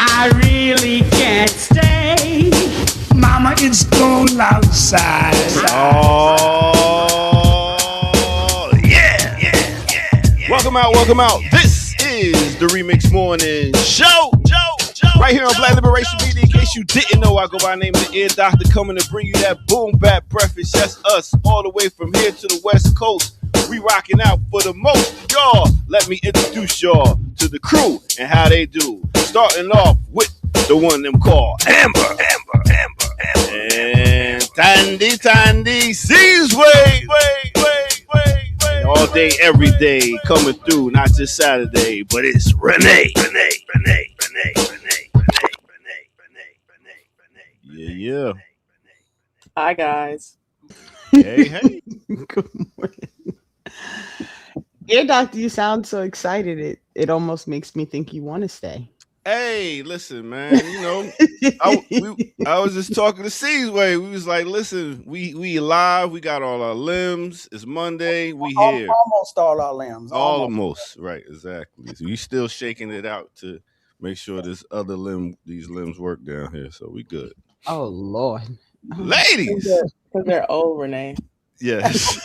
I really can't stay. Mama, it's cold outside. Oh, yeah. Welcome out. This is the Remix Morning Show. Right here on Black Liberation Media. In case you didn't know, I go by the name of the Ear Doctor, coming to bring you that boom bap breakfast. Yes, us, all the way from here to the West Coast. We rocking out for the most, y'all. Let me introduce y'all to the crew and how they do. Starting off with the one them call Amber. And Tandy sees way. All day, every day, coming through, not just Saturday, but it's Renee. Yeah. Hi, guys. Hey. Good morning. Ear Doctor, you sound so excited. It almost makes me think you want to stay. Hey, listen, man. You know, I was just talking to Seasway. We was like, listen, we alive. We got all our limbs. It's Monday. We here. Almost all our limbs. Almost. Right, exactly. So we still shaking it out to make sure these limbs work down here. So we good. Oh, Lord. Ladies. Because they're old, Renee. Yes.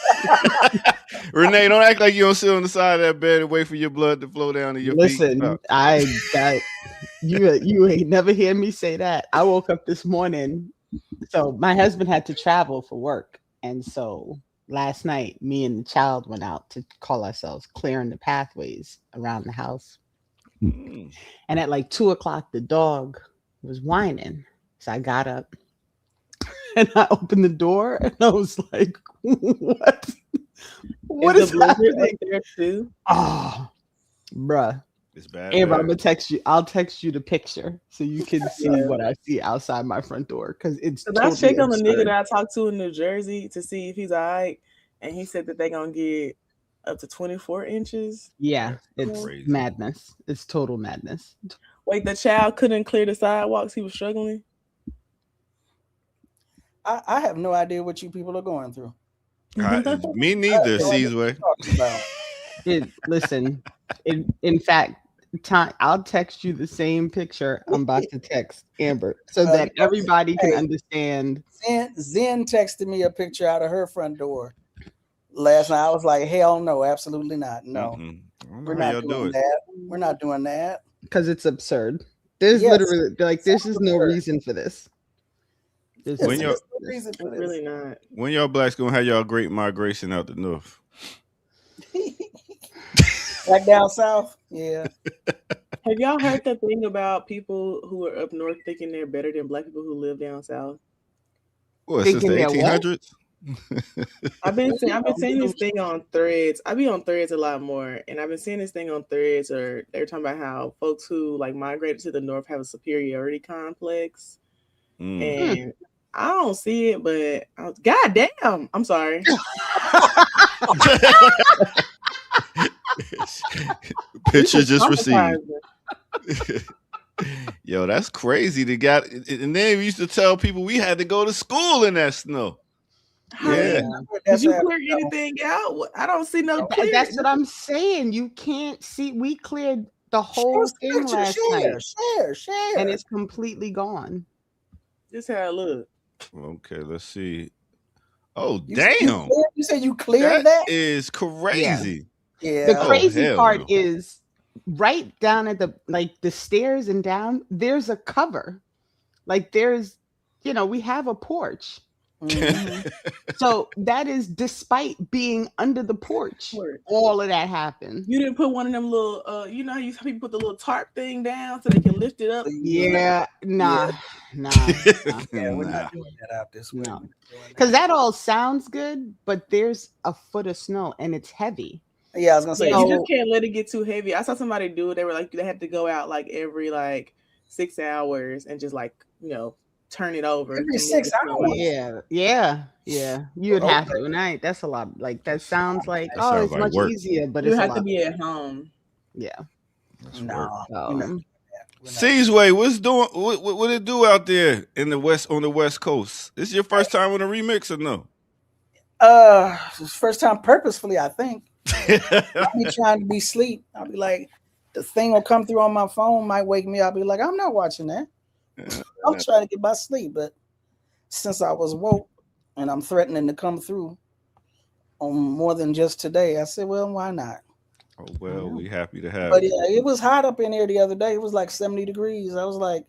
Renee, don't act like you don't sit on the side of that bed and wait for your blood to flow down to your feet. Listen, you ain't never hear me say that. I woke up this morning. So my husband had to travel for work. And so last night, me and the child went out to call ourselves clearing the pathways around the house. And at like 2:00, the dog was whining. So I got up and I opened the door and I was like, what? What is happening there too? Oh, bruh. It's bad. Amber, I'm gonna text you. I'll text you the picture so you can see what I see outside my front door because it's. Totally I checked on the nigga that I talked to in New Jersey to see if he's all right, and he said that they're gonna get up to 24 inches. Yeah, it's crazy. Madness. It's total madness. Wait, the child couldn't clear the sidewalks. He was struggling. I have no idea what you people are going through. Me neither, Seasway. Listen, in fact, I'll text you the same picture I'm about to text Amber so that everybody can understand. Zen texted me a picture out of her front door last night. I was like, hell no, absolutely not. No, we're not doing that. We're not doing that. Because it's absurd. There's literally this is no reason for this. When y'all really not. When y'all blacks gonna have y'all great migration out the north? Like down south? Yeah. Have y'all heard the thing about people who are up north thinking they're better than black people who live down south? What, since the 1800s? I've been seeing this thing on Threads. I be on Threads a lot more, and I've been seeing this thing on Threads, or they're talking about how folks who like migrated to the north have a superiority complex, and I don't see it, but God damn, I'm sorry. Picture just received. Yo, that's crazy. And then we used to tell people we had to go to school in that snow. Yeah. Did you clear anything out? I don't see no clear. That's what I'm saying. You can't see. We cleared the whole thing last night. Share. And it's completely gone. Just how it look. Okay, let's see. Oh, damn. You said you cleared that? That is crazy. Yeah. The crazy part is right down at the stairs and down, there's a cover. Like there's, we have a porch. Mm-hmm. So that is despite being under the porch. All of that happened. You didn't put one of them little, how you people put the little tarp thing down so they can lift it up? Yeah, nah. Yeah, we're not doing that out this way. No. Because that all sounds good, but there's a foot of snow and it's heavy. Yeah, I was gonna say you just can't let it get too heavy. I saw somebody do it. They were like they had to go out like every 6 hours and just like, turn it over. Every 6 hours. Yeah. You would have to. And that's a lot. Like that sounds like it's like much work. easier, but you it's have a lot. to be at home. Yeah. No. Seasway, what it do out there on the West Coast? This your first time on a remix or no? First time purposefully, I think. I'll be trying to be asleep. I'll be like, the thing will come through on my phone, might wake me up. I'll be like, I'm not watching that. I'm trying to get my sleep, but since I was woke and I'm threatening to come through on more than just today, I said, well, why not? Oh well, we happy to have. But yeah, it was hot up in here the other day. It was like 70 degrees. I was like,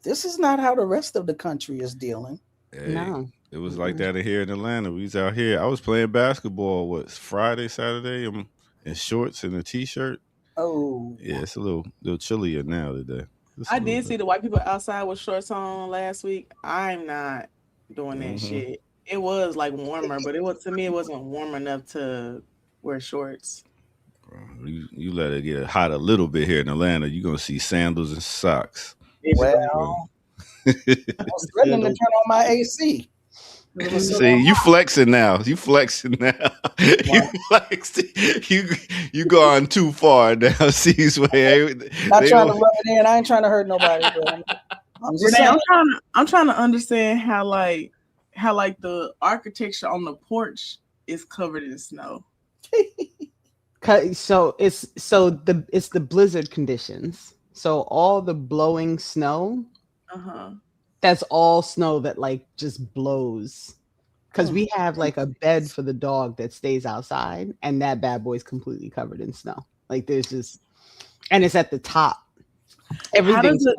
this is not how the rest of the country is dealing. Hey, no, it was like that in here in Atlanta. We was out here. I was playing basketball. Friday, Saturday? I'm in shorts and a t-shirt. Oh, yeah, it's a little chillier now today. I did see the white people outside with shorts on last week. I'm not doing that shit. It was like warmer, but to me it wasn't warm enough to wear shorts. You let it get hot a little bit here in Atlanta, you're gonna see sandals and socks. Well, I was threatening to turn on my AC. See, you flexing now. You flexing. You gone too far now. Seasway. Not trying to rub it in. I ain't trying to hurt nobody. I'm just saying. I'm trying to understand how the architecture on the porch is covered in snow. So it's the blizzard conditions. So all the blowing snow, that's all snow that like just blows. Because we have like a bed for the dog that stays outside, and that bad boy's completely covered in snow. Like there's just, and it's at the top.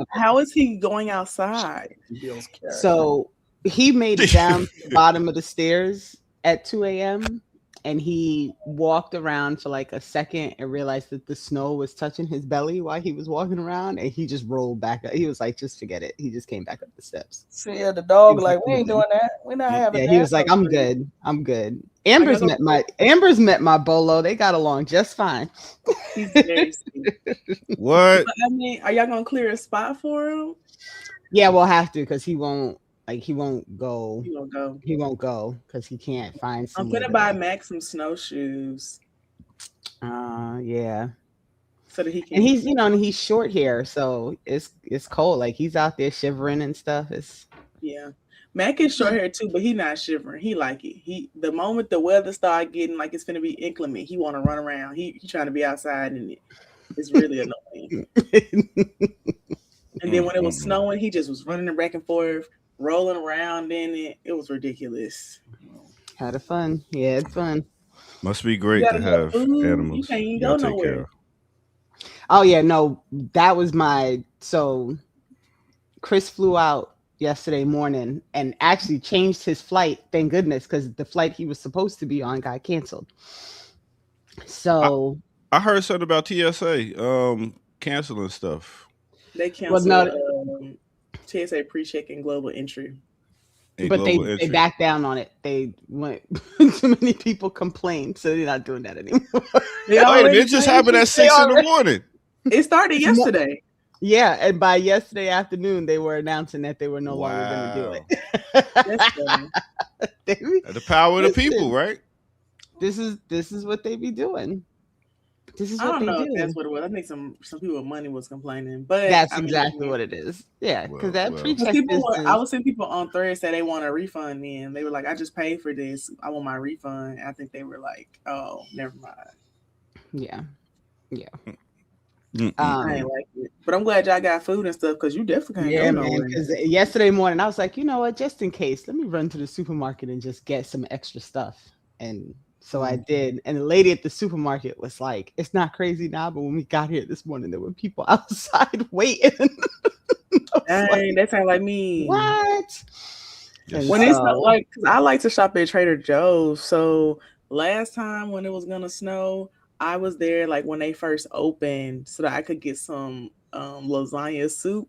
How is he going outside? So he made it down to the bottom of the stairs at 2 a.m. and he walked around for like a second and realized that the snow was touching his belly while he was walking around, and he just rolled back up. He was like, just forget it. He just came back up the steps. So yeah, the dog like, we ain't doing that. We're not having that. He was like, I'm good. Amber's met my bolo. They got along just fine. He's very sweet. What? I mean, are y'all gonna clear a spot for him? Yeah, we'll have to, because he won't go. He won't go because he can't find. I'm gonna buy Max some snowshoes. Yeah. So that he can. And he's, and he's short hair, so it's cold. Like he's out there shivering and stuff. Yeah. Mac is short hair too, but he not shivering. He like it. The moment the weather start getting like it's gonna be inclement, he want to run around. He trying to be outside, and it's really annoying. And then when it was snowing, he just was running back and forth, rolling around in it. It was ridiculous. Had fun. Yeah, it's fun. Must be great to have animals. You can't even go nowhere. Oh yeah, no, that was so Chris flew out yesterday morning and actually changed his flight. Thank goodness, because the flight he was supposed to be on got canceled. So I heard something about TSA canceling stuff. They canceled TSA pre-check and global entry. But they backed down on it. They went too many people complained, so they're not doing that anymore. It just happened at 6 in the morning. It started yesterday. Yeah, and by yesterday afternoon, they were announcing that they were no longer going to do it. The power of the people, right? This is what they be doing. This is I what don't they know do. if that's what it was. I think some people with money was complaining, but that's exactly what it is. Yeah, because pre-check I was seeing people on Threads say they want a refund. Then they were like, "I just paid for this. I want my refund." And I think they were like, "Oh, never mind." Yeah. I ain't like it, but I'm glad y'all got food and stuff because you definitely can't go nowhere. Because yesterday morning I was like, you know what? Just in case, let me run to the supermarket and just get some extra stuff. And so I did. And the lady at the supermarket was like, it's not crazy now, but when we got here this morning, there were people outside waiting. Dang, that sounds like me. What? When it's not like, because I like to shop at Trader Joe's. So last time when it was gonna snow, I was there like when they first opened so that I could get some lasagna soup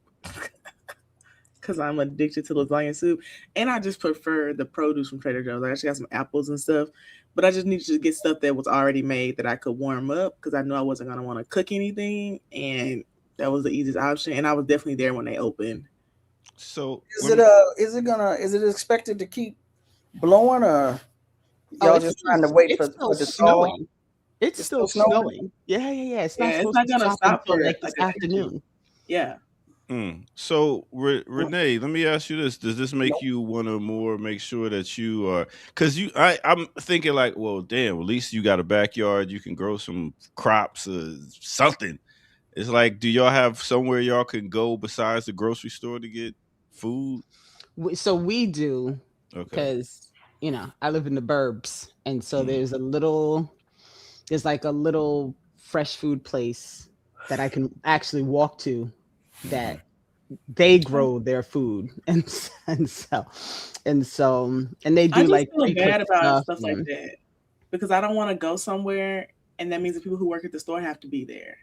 because I'm addicted to lasagna soup. And I just prefer the produce from Trader Joe's. I actually got some apples and stuff, but I just needed to get stuff that was already made that I could warm up because I knew I wasn't going to want to cook anything. And that was the easiest option, and I was definitely there when they opened. So Is it expected to keep blowing, or y'all just trying to wait for the snowing? It's still still snowing. Yeah. It's not supposed to gonna stop for until like like this afternoon. Yeah. So Renee, let me ask you this: does this make you want to more make sure that you are? Because I'm thinking like, well, damn, at least you got a backyard, you can grow some crops or something. It's like, do y'all have somewhere y'all can go besides the grocery store to get food? So we do, Okay. because I live in the burbs, and so Mm. there's like a little fresh food place that I can actually walk to that they grow their food and so and they do I just like feel bad about stuff and, like that because I don't want to go somewhere and that means the people who work at the store have to be there.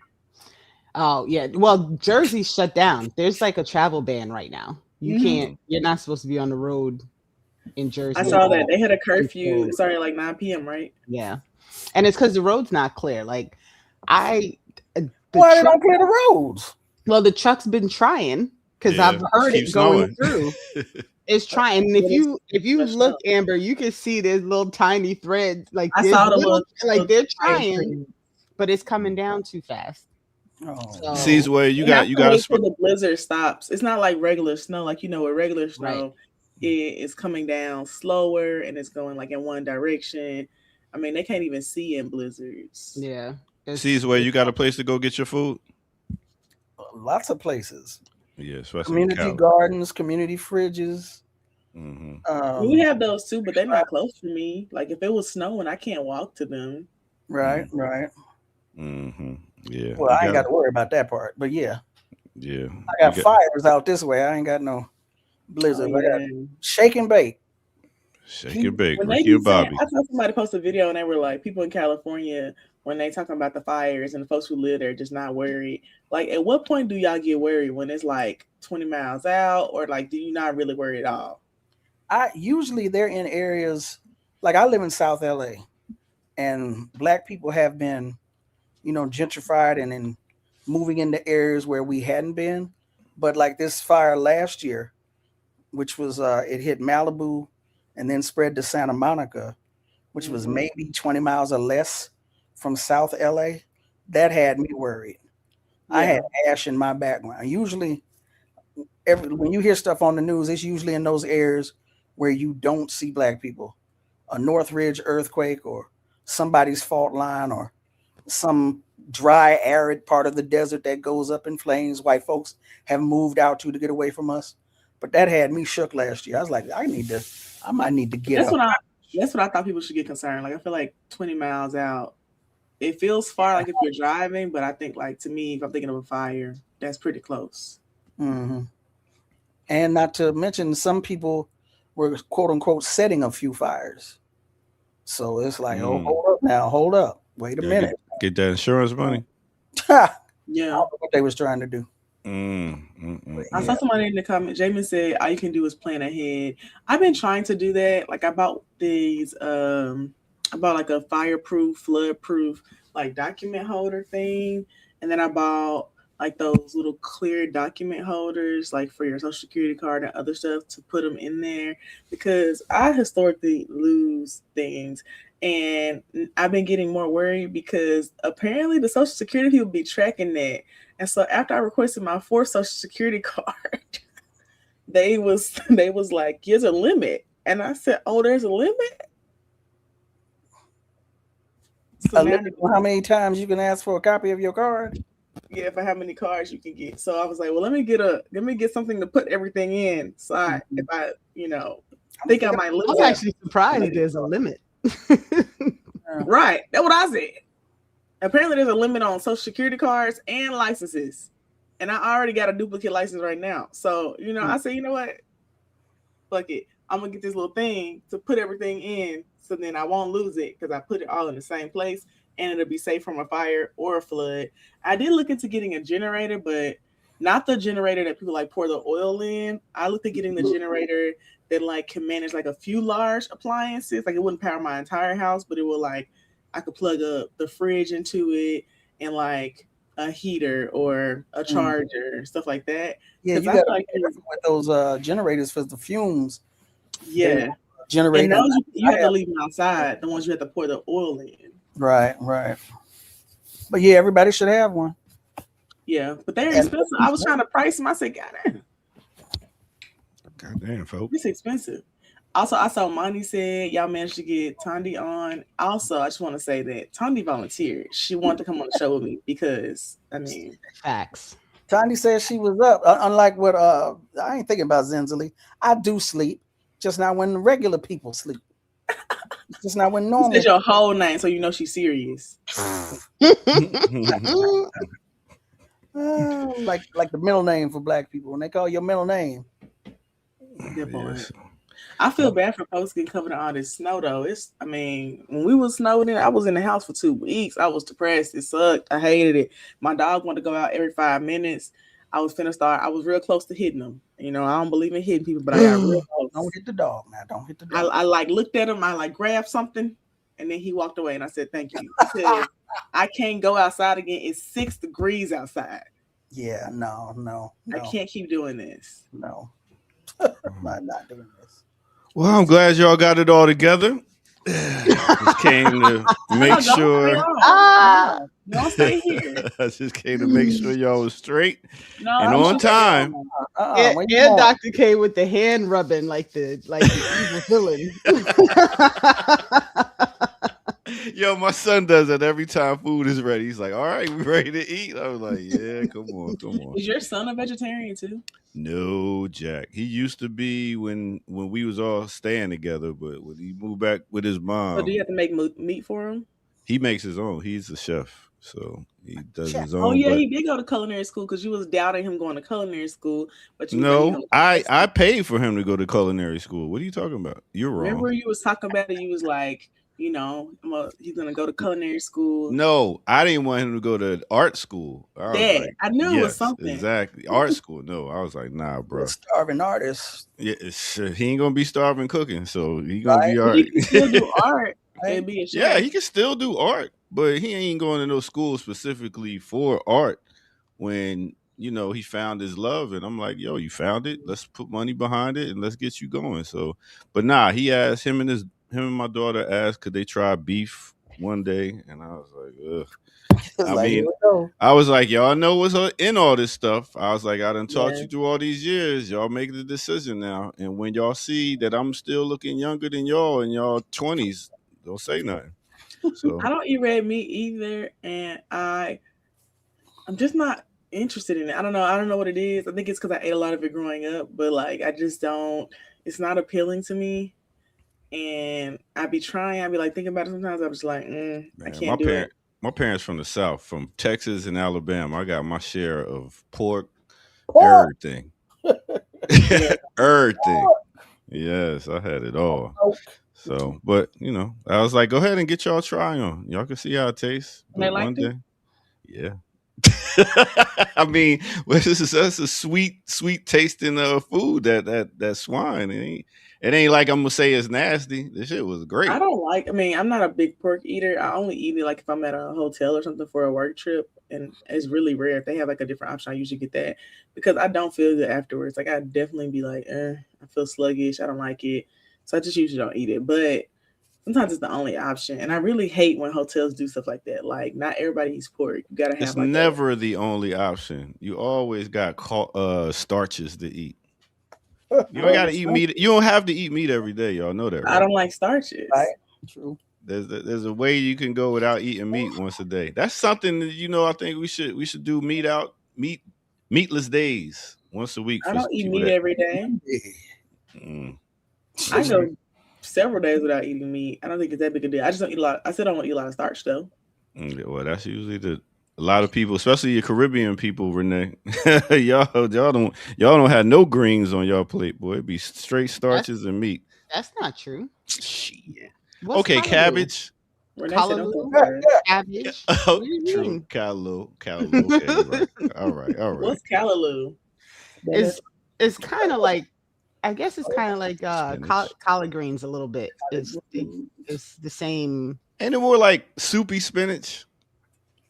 Oh yeah, well Jersey's shut down. There's like a travel ban right now. You're not supposed to be on the road in Jersey. I saw that they had a curfew. It started at like 9 p.m. right? Yeah, and it's because the road's not clear. Like why they don't clear the roads? Well, the truck's been trying because I've heard it going through. It's trying. And if you look, Amber, you can see there's little tiny threads. Like I saw the like they're trying, but it's coming down too fast. So, see where you got till the blizzard stops. It's not like regular snow, like with regular snow, it is coming down slower and it's going like in one direction. I mean, they can't even see in blizzards. Yeah. See where you got a place to go get your food. Lots of places. Yes, community gardens, community fridges. We have those too, but they're not close to me. Like if it was snowing, I can't walk to them. Right. Yeah. Well, I ain't got to worry about that part, but yeah. Yeah. I got fires out this way. I ain't got no blizzard. I got shake and bake. Shake and bake. Ricky and Bobby. I saw somebody post a video and they were like, people in California, when they talking about the fires and the folks who live there just not worried. Like, at what point do y'all get worried? When it's like 20 miles out, or like, do you not really worry at all? Usually they're in areas like I live in South LA, and Black people have been, gentrified and then moving into areas where we hadn't been. But like this fire last year, which was it hit Malibu and then spread to Santa Monica, which was maybe 20 miles or less from South LA, that had me worried. Yeah. I had ash in my background. Usually, when you hear stuff on the news, it's usually in those areas where you don't see Black people. A Northridge earthquake or somebody's fault line or some dry, arid part of the desert that goes up in flames. White folks have moved out to get away from us. But that had me shook last year. I was like, I might need to get up. That's what I thought people should get concerned. Like, I feel like 20 miles out, it feels far, like if you're driving, but I think, like, to me, if I'm thinking of a fire, that's pretty close. Mm-hmm. And not to mention, some people were, quote unquote, setting a few fires. So it's like, oh, hold up. Wait a minute. Get that insurance money. Yeah. I don't know what they was trying to do. I saw somebody in the comment. Jamin said all you can do is plan ahead. I've been trying to do that. Like I bought these like a fireproof, floodproof like document holder thing. And then I bought like those little clear document holders like for your social security card and other stuff to put them in there, because I historically lose things. And I've been getting more worried because apparently the social security people be tracking that. And so after I requested my 4th social security card, they was like, here's a limit. And I said, oh, there's a limit? So how many times you can ask for a copy of your card? Yeah, for how many cards you can get. So I was like, well, let me get something to put everything in. So if I think I might lose. I'm actually surprised there's a limit. Right. That's what I said. Apparently there's a limit on social security cards and licenses. And I already got a duplicate license right now. So, I said, you know what? Fuck it. I'm going to get this little thing to put everything in so then I won't lose it because I put it all in the same place and it'll be safe from a fire or a flood. I did look into getting a generator, but not the generator that people like pour the oil in. I looked at getting the generator that like can manage like a few large appliances. Like it wouldn't power my entire house, but it will like, I could plug up the fridge into it and like a heater or a charger, stuff like that. Yeah, you I got feel like with those generators for the fumes. Yeah. Generate. And those you have to leave them outside. The ones you have to pour the oil in. Right. But yeah, everybody should have one. Yeah, but they're expensive. I was trying to price them. I said, God damn, folks. It's expensive. Also, I saw Monty said y'all managed to get Tondi on. Also, I just want to say that Tondi volunteered. She wanted to come on the show with me because, I mean, facts. Tondi said she was up. Unlike what I ain't thinking about Zenzali. I do sleep, just not when regular people sleep. Just not when normal. You said your whole name, so you know she's serious. Like the middle name for black people. When they call your middle name. Good point. I feel bad for folks getting covered in all this snow though. When we was snowed in, I was in the house for 2 weeks. I was depressed. It sucked. I hated it. My dog wanted to go out every 5 minutes. I was real close to hitting him. You know, I don't believe in hitting people, but I got real close. Don't hit the dog, man. Don't hit the dog. I looked at him, I grabbed something, and then he walked away and I said, thank you. I can't go outside again. It's 6 degrees outside. Yeah, no. I can't keep doing this. No. I'm not doing this. Well, I'm glad y'all got it all together. Just came to make sure. Don't stay here. I just came to make sure y'all was straight and on time. And Dr. K with the hand rubbing like the evil villain. Yo, my son does that every time food is ready. He's like, all right, we ready to eat. I was like, yeah, come on. Is your son a vegetarian too? No, Jack. He used to be when we was all staying together, but when he moved back with his mom. So do you have to make meat for him? He makes his own. He's a chef, so he does his own. Oh yeah, he did go to culinary school because you was doubting him going to culinary school, but you no, I paid for him to go to culinary school. What are you talking about? You're wrong. Remember you was talking about it. You was like, you know, he's gonna go to culinary school. No, I didn't want him to go to art school. I knew it was something. Exactly, art school. No, I was like, nah, bro. Starving artist. Yeah, he ain't gonna be starving cooking, so he gonna be art. He can still do art. And be a chef. Yeah, he can still do art, but he ain't going to no school specifically for art. When he found his love, and I'm like, yo, you found it. Let's put money behind it and let's get you going. So, but nah, he asked him and my daughter asked, could they try beef one day? And I was like, ugh. I was like, y'all know what's in all this stuff. I was like, I done taught you through all these years. Y'all make the decision now. And when y'all see that I'm still looking younger than y'all in y'all 20s, don't say nothing. So I don't eat red meat either, and I'm just not interested in it. I don't know what it is. I think it's because I ate a lot of it growing up, but like I just don't. It's not appealing to me. And I'd be like thinking about it sometimes. I'm just like, I can't do it. My parents from the South, from Texas and Alabama. I got my share of pork. Everything. Everything. Yes, I had it all. So, but I was like, go ahead and get y'all try on. Y'all can see how it tastes. And they liked it? Yeah. I mean, that's a sweet tasting food that swine. It ain't like I'm gonna say it's nasty. This shit was great. I'm not a big pork eater. I only eat it like if I'm at a hotel or something for a work trip, and it's really rare. If they have like a different option, I usually get that because I don't feel good afterwards. Like I definitely be like, I feel sluggish. I don't like it, so I just usually don't eat it. But sometimes it's the only option, and I really hate when hotels do stuff like that. Like not everybody eats pork. You gotta have. It's never the only option. You always got starches to eat. You don't gotta eat meat. You don't have to eat meat every day. Y'all know that, right? I don't like starches. Right. True. There's a way you can go without eating meat once a day. That's something that I think we should do meatless days once a week. I don't eat meat every day. I go several days without eating meat. I don't think it's that big a deal. I just don't eat a lot. I said I don't eat a lot of starch though. Well, that's usually a lot of people, especially your Caribbean people, Renee. y'all don't have no greens on y'all plate, boy. It'd be straight starches and meat. That's not true. Shit. Okay, cabbage. Cabbage. Oh, true. Callaloo. Okay, all right. What's callaloo? It's kind of like, I guess it's kind of like collard greens a little bit. It's the same. Ain't it more like soupy spinach?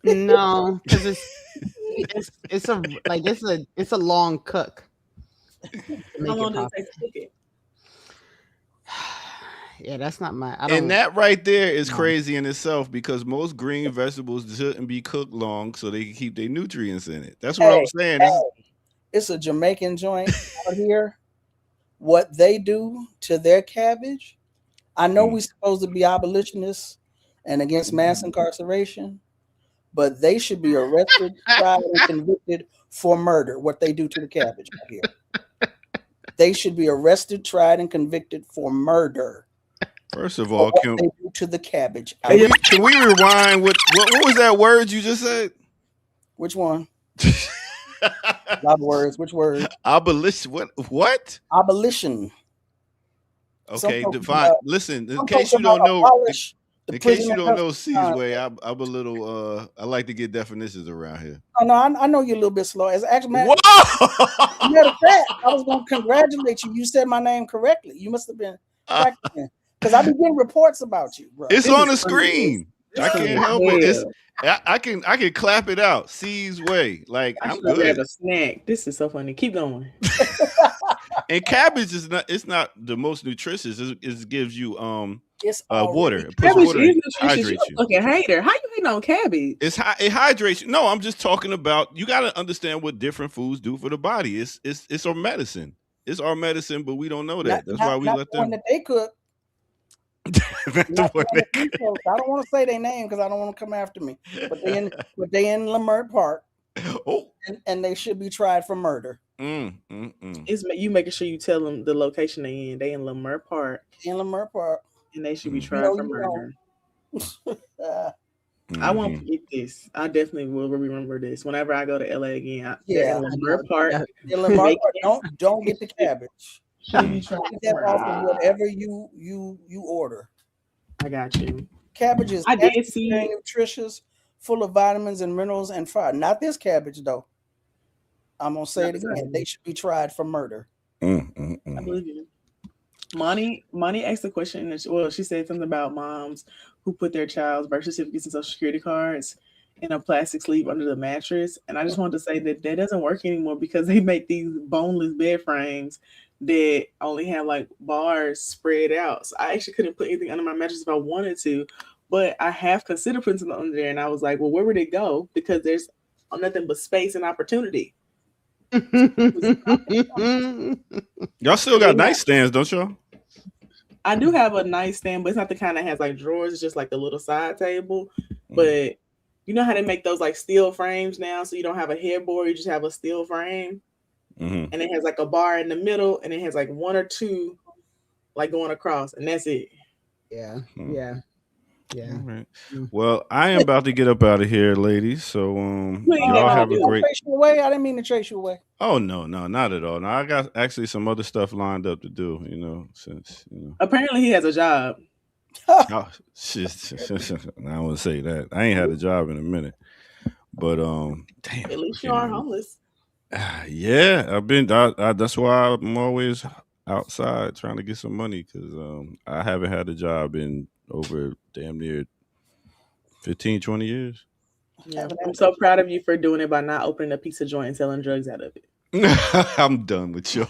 No, because it's a long cook. How long does it take to cook it? Yeah, that's not my. And that right there is crazy in itself because most green vegetables shouldn't be cooked long so they can keep their nutrients in it. That's what I'm saying. It's a Jamaican joint out here. What they do to their cabbage, I know we're supposed to be abolitionists and against mass incarceration, but they should be arrested, tried, and convicted for murder. What they do to the cabbage out here. They should be arrested, tried, and convicted for murder. First of all, what they do to the cabbage. Can we rewind? What was that word you just said? Which one? A lot of words. Which word? Abolition. What? Abolition. Okay, define. Listen, in case you don't know. In case you don't know C's way, I'm a little. I like to get definitions around here. Oh no, I know you're a little bit slow. As actually, matter of fact, I was going to congratulate you. You said my name correctly. You must have been practicing because I've been getting reports about you, bro. It's on the screen. I can't help it. I can clap it out. C's way. Like I'm good. Have a snack. This is so funny. Keep going. And cabbage is not. It's not the most nutritious. It gives you water. It puts cabbage water is hydrates you. Fucking hater. How you hating on cabbage? It hydrates you. No, I'm just talking about. You got to understand what different foods do for the body. It's our medicine. It's our medicine, but we don't know that. That's why we let them. That they cook. I don't want to say their name because I don't want to come after me. But they in Lamert Park. Oh, and they should be tried for murder. It's you making sure you tell them the location they in. They in Lamert Park. And they should be tried for murder. I won't forget this. I definitely will remember this whenever I go to LA again. In Lamert Park. In Lamert Park. Don't get the cabbage. Get that off of whatever you order. I got you. Cabbage is very nutritious, full of vitamins and minerals and fiber. Not this cabbage though. I'm gonna say it again. They should be tried for murder. I believe you. Money asked a question. Well, she said something about moms who put their child's birth certificates and social security cards in a plastic sleeve under the mattress. And I just wanted to say that doesn't work anymore because they make these boneless bed frames that only have like bars spread out. So I actually couldn't put anything under my mattress if I wanted to, but I have considered putting something under there. And I was like, well, where would it go? Because there's nothing but space and opportunity. Y'all still got nightstands, don't y'all? I do have a nightstand, but it's not the kind that has like drawers. It's just like the little side table. But you know how they make those like steel frames now, so you don't have a headboard, you just have a steel frame, and it has like a bar in the middle, and it has like one or two like going across, and that's it. Yeah. All right. Well, I am about to get up out of here, ladies. So y'all have a great. Trace you away? I didn't mean to trace you away. Oh no, not at all. No, I got actually some other stuff lined up to do. Since apparently he has a job. Oh, shit. I wouldn't say that. I ain't had a job in a minute, but damn. At least you aren't homeless. Yeah, I've been. That's why I'm always outside trying to get some money because I haven't had a job in over damn near 15, 20 years. Yeah, I'm so proud of you for doing it by not opening a pizza joint and selling drugs out of it. I'm done with you.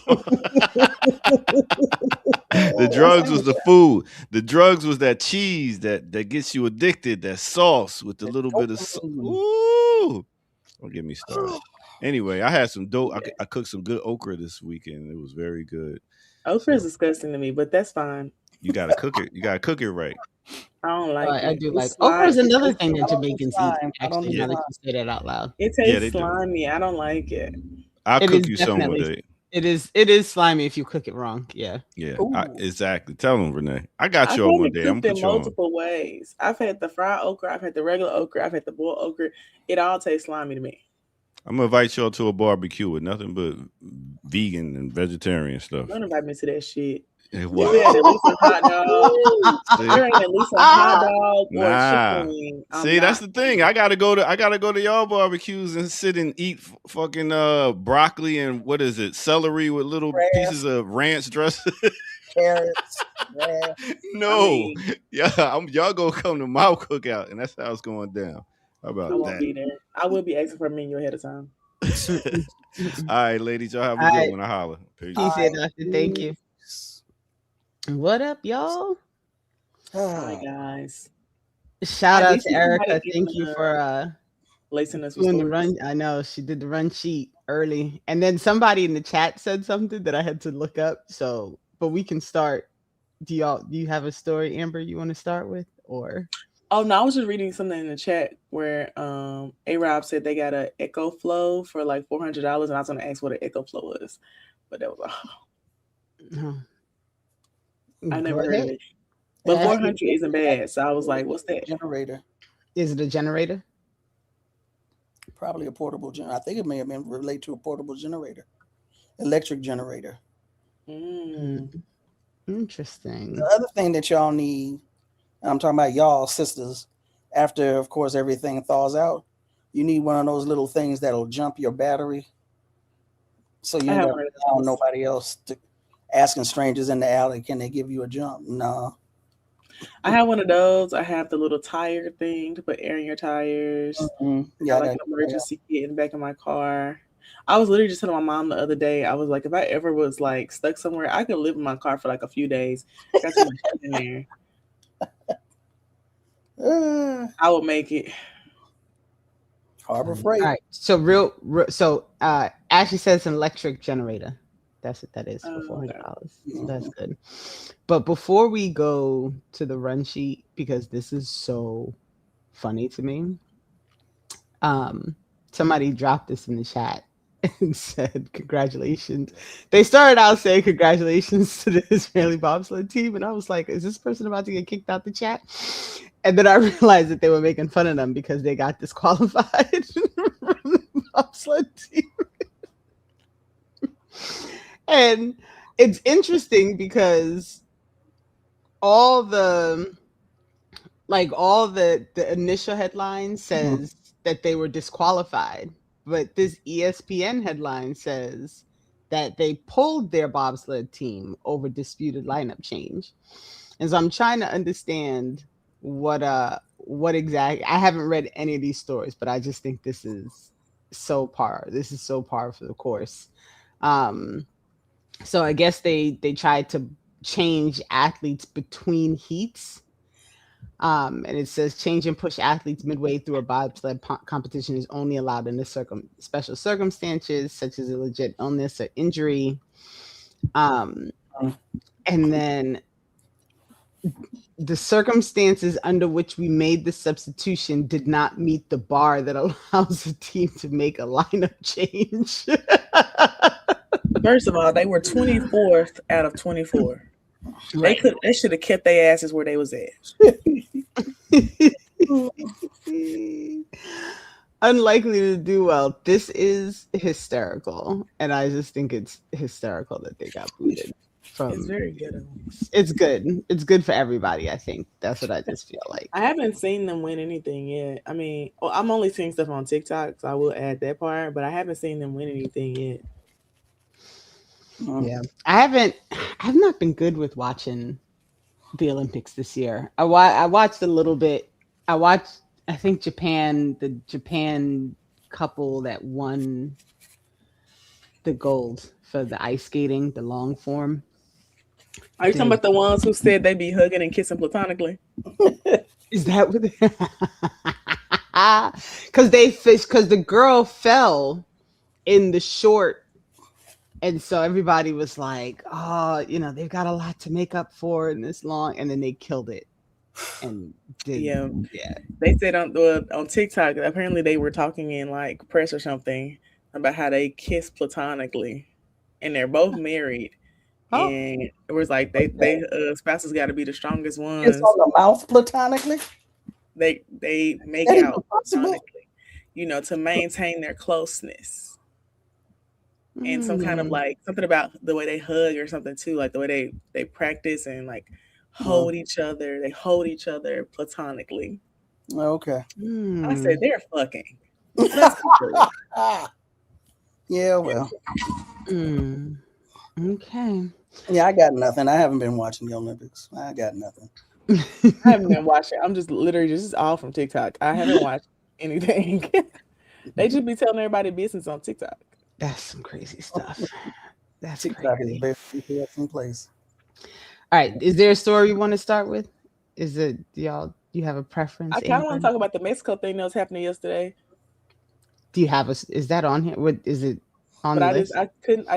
The drugs was the food. The drugs was that cheese that gets you addicted. That sauce with a little bit of ooh. Don't get me started. Anyway, I had some dope. I cooked some good okra this weekend. It was very good. Okra is disgusting to me, but that's fine. You gotta cook it. You gotta cook it right. I don't like it. I do like okra is another thing that Jamaicans eat. Actually, now that you say that out loud, it tastes slimy. I don't like it. I'll cook you some one day. It is slimy if you cook it wrong. Yeah. Exactly. Tell them, Renee. I got you on one day. I'm in multiple ways. I've had the fried okra. I've had the regular okra. I've had the boiled okra. It all tastes slimy to me. I'm gonna invite y'all to a barbecue with nothing but vegan and vegetarian stuff. Don't invite me to that shit. Wow. You ain't at least a hot dog. You ain't at least a hot dog or a chicken wing. See, that's the thing. I gotta go to y'all barbecues and sit and eat fucking broccoli and what is it? Celery with little pieces of ranch dressing. Carrots. No. Y'all gonna come to my cookout, and that's how it's going down. How I about won't that? be there. I will be asking for a menu ahead of time. All right, ladies, y'all have a All good right. one. I holler. Peace. Peace, doctor. Thank you. What up, y'all? Hi Ah, guys. Shout I out did to see somebody Erica. getting Thank you for lacing us with doing the stories. run. I know she did the run sheet early. And then somebody in the chat said something that I had to look up. So, but we can start. Do you have a story, Amber, you want to start with? Or Oh no, I was just reading something in the chat where A Rob said they got a Echo Flow for like $400, and I was gonna ask what an Echo Flow was, but that was all. I go never heard of ahead. it. But Ask 400 isn't bad, so I was like, "What's that?" generator. Is it a generator? Probably a portable generator. I think it may have been related to a portable generator, electric generator. Mm. Interesting. The other thing that y'all need, and I'm talking about y'all sisters, after of course everything thaws out, you need one of those little things that'll jump your battery, so you I ain't got haven't to heard of rely on those. nobody else to asking strangers in the alley, can they give you a jump? No. I have one of those. I have the little tire thing to put air in your tires. I Yeah, have I like got an emergency kit in the back of my car. I was literally just telling my mom the other day, I was like, if I ever was like stuck somewhere, I could live in my car for like a few days. Got too much shit in there. I would make it. Harbor All Freight. right. So Ashley says an electric generator. That's what that is for $400. So that's good. But before we go to the run sheet, because this is so funny to me, somebody dropped this in the chat and said congratulations. They started out saying congratulations to the Israeli bobsled team, and I was like, is this person about to get kicked out the chat? And then I realized that they were making fun of them because they got disqualified from the bobsled team. And it's interesting because all the initial headline says that they were disqualified, but this ESPN headline says that they pulled their bobsled team over disputed lineup change. And so I'm trying to understand what exactly. I haven't read any of these stories, but I just think this is so par for the course. So I guess they tried to change athletes between heats. And it says change and push athletes midway through a bobsled competition is only allowed in the special circumstances, such as a legit illness or injury. And then the circumstances under which we made the substitution did not meet the bar that allows a team to make a lineup change. First of all, they were 24th out of 24. Right. They should have kept their asses where they was at. Unlikely to do well. This is hysterical, and I just think it's hysterical that they got booted. It's very good. It's good. It's good for everybody. I think that's what I just feel like. I haven't seen them win anything yet. I mean, I'm only seeing stuff on TikTok, so I will add that part. But I haven't seen them win anything yet. Yeah, I've not been good with watching the Olympics this year. I watched a little bit. I think the Japan couple that won the gold for the ice skating, the long form. Are you talking about the ones who said they be hugging and kissing platonically? Is that what? Because the girl fell in the short. And so everybody was like, oh, they've got a lot to make up for in this long. And then they killed it. And yeah. They said on TikTok, apparently they were talking in like press or something about how they kiss platonically. And they're both married. Oh. And it was like they spouses got to be the strongest ones. It's on the mouth platonically? They make out platonically, to maintain their closeness. And some kind of like something about the way they hug or something too, like the way they practice and like hold each other. They hold each other platonically. Okay. I said they're fucking. Yeah, well. Okay. Yeah, I got nothing. I haven't been watching the Olympics. I got nothing. I haven't been watching. I'm just literally just all from TikTok. I haven't watched anything. They just be telling everybody business on TikTok. That's some crazy stuff. That's TikTok crazy. is basically in place. All right. Is there a story you want to start with? Is it y'all? Do you have a preference? I kind of want to talk about the Mexico thing that was happening yesterday. Do you have a? Is that on here? What is it on But the list? I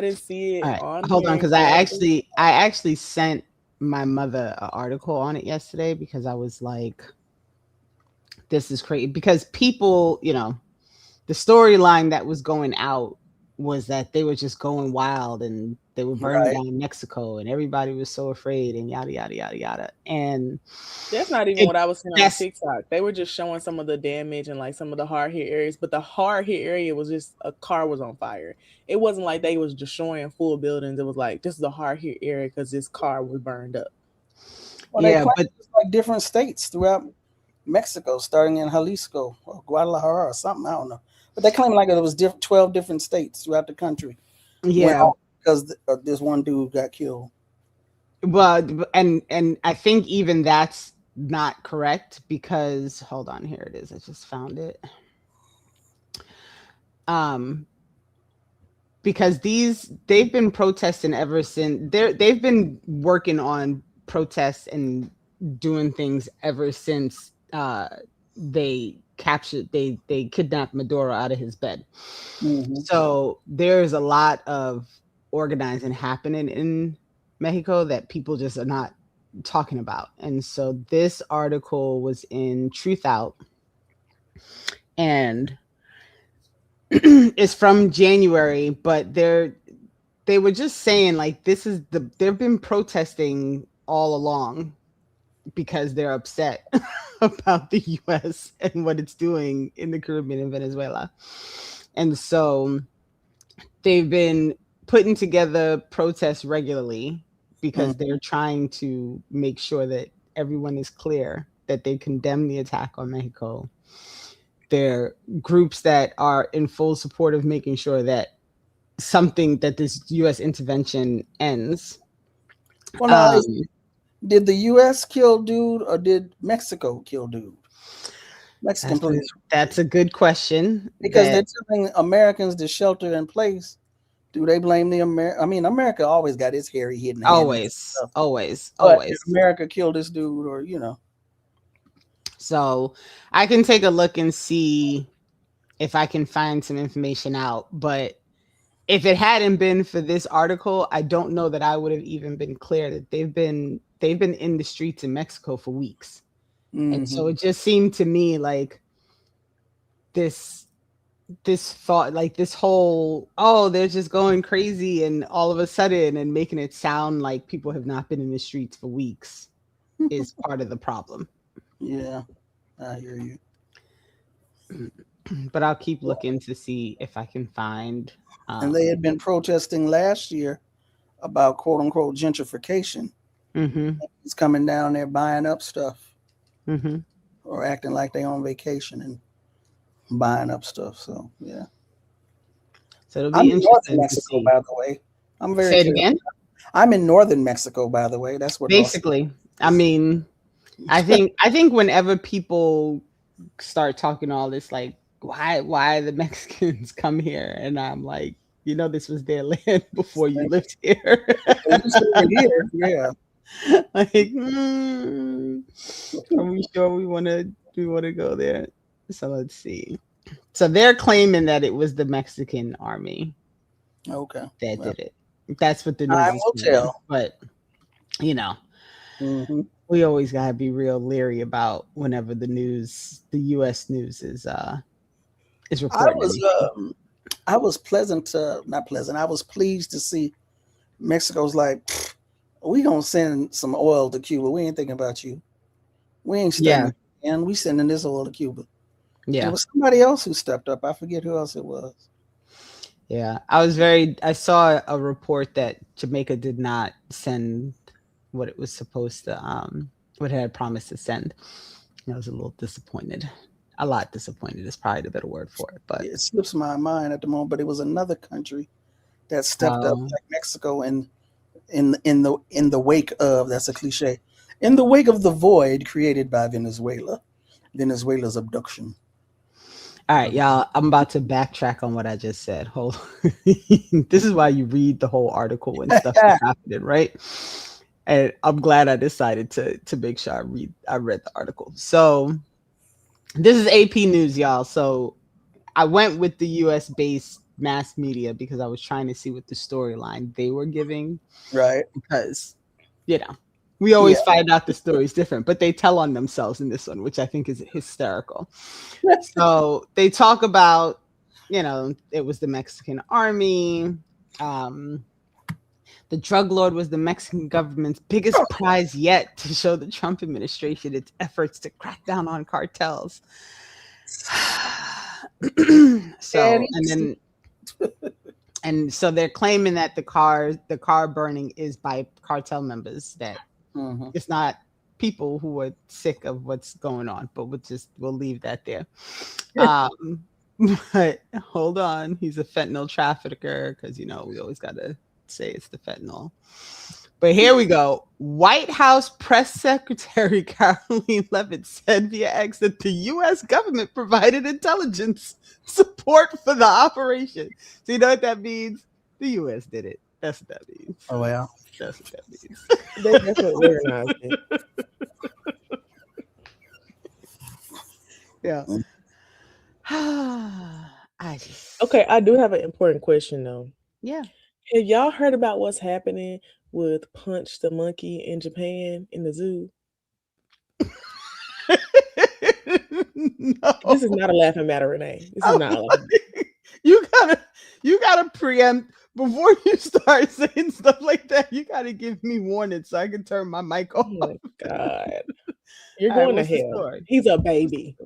didn't see it All right, on hold on, here. because I actually sent my mother an article on it yesterday because I was like, this is crazy. Because people, the storyline that was going out was that they were just going wild and they were burning Right. down Mexico and everybody was so afraid and yada yada yada yada. And That's not even what I was seeing on TikTok. They were just showing some of the damage and like some of the hard hit areas, but the hard hit area was just a car was on fire. It wasn't like they was destroying full buildings. It was like this is a hard hit area because this car was burned up. Well, yeah, but like different states throughout Mexico, starting in Jalisco or Guadalajara or something. I don't know, but they claim like it was 12 different states throughout the country. Yeah, because this one dude got killed. Well, and I think even that's not correct because hold on, here it is. I just found it. Because they've been protesting ever since they've been working on protests and doing things ever since they kidnapped Maduro out of his bed. Mm-hmm. So there's a lot of organizing happening in Mexico that people just are not talking about. And so this article was in Truth Out and it's from January, but they were just saying like they've been protesting all along because they're upset about the US and what it's doing in the Caribbean and Venezuela. And so they've been putting together protests regularly because they're trying to make sure that everyone is clear that they condemn the attack on Mexico. They're groups that are in full support of making sure that this U.S. intervention ends. Well, did the U.S. kill dude or did Mexico kill dude? Mexican police. That's a good question. Because they're telling Americans to shelter in place. Do they blame the America always got its hairy hidden hand. Always. If America killed this dude or, So I can take a look and see if I can find some information out. But if it hadn't been for this article, I don't know that I would have even been clear that they've been in the streets in Mexico for weeks. Mm-hmm. And so it just seemed to me like this thought, like this whole, they're just going crazy and all of a sudden and making it sound like people have not been in the streets for weeks is part of the problem. Yeah, I hear you. But I'll keep looking to see if I can find. And they had been protesting last year about quote unquote gentrification. Mm-hmm. It's coming down there buying up stuff, mm-hmm. or acting like they on vacation and buying up stuff. So yeah. So it'll be interesting. Mexico, by the way. I'm very. Say it again. I'm in northern Mexico, by the way. That's what. Basically, I mean. I think whenever people start talking all this, like, why the Mexicans come here? And I'm like, this was their land before you lived here. Yeah. Like, are we sure we want to go there? So let's see. So they're claiming that it was the Mexican army. Okay. That did it. That's what the news I will tell. But mm-hmm. We always gotta be real leery about whenever the U.S. news is reporting. I was I was pleased to see Mexico's like, we gonna send some oil to Cuba. We ain't thinking about you. We ain't standing, and we sending this oil to Cuba. Yeah, it was somebody else who stepped up. I forget who else it was. Yeah, I saw a report that Jamaica did not send what it was supposed to, what it had promised to send. I was a little disappointed. A lot disappointed is probably the better word for it. But it slips my mind at the moment. But it was another country that stepped up, like Mexico, in the wake of, that's a cliche, in the wake of the void created by Venezuela's abduction. All right, y'all. I'm about to backtrack on what I just said. Hold on. This is why you read the whole article when stuff is happening, right? And I'm glad I decided to make sure I read the article. So this is AP News, y'all. So I went with the US based mass media because I was trying to see what the storyline they were giving. Right. Because, we always find out the story is different, but they tell on themselves in this one, which I think is hysterical. So they talk about, it was the Mexican army. The drug lord was the Mexican government's biggest prize yet to show the Trump administration its efforts to crack down on cartels. So they're claiming that the car burning is by cartel members, that it's not people who are sick of what's going on, but we'll leave that there. But hold on, he's a fentanyl trafficker because we always gotta say it's the fentanyl. But here we go. White House press secretary Caroline Leavitt said via X that the U.S. government provided intelligence support for the operation. So you know what that means? The U.S. did it. That's what that means. Oh, yeah. That's what that means. They definitely organized it. Yeah. Okay, I do have an important question though. Yeah. Have y'all heard about what's happening with Punch the monkey in Japan in the zoo? No. This is not a laughing matter, Renee. This is not a laughing matter. You gotta preempt before you start saying stuff like that. You gotta give me warning so I can turn my mic off. Oh my God. You're All right, going what's to the hell. story? He's a baby.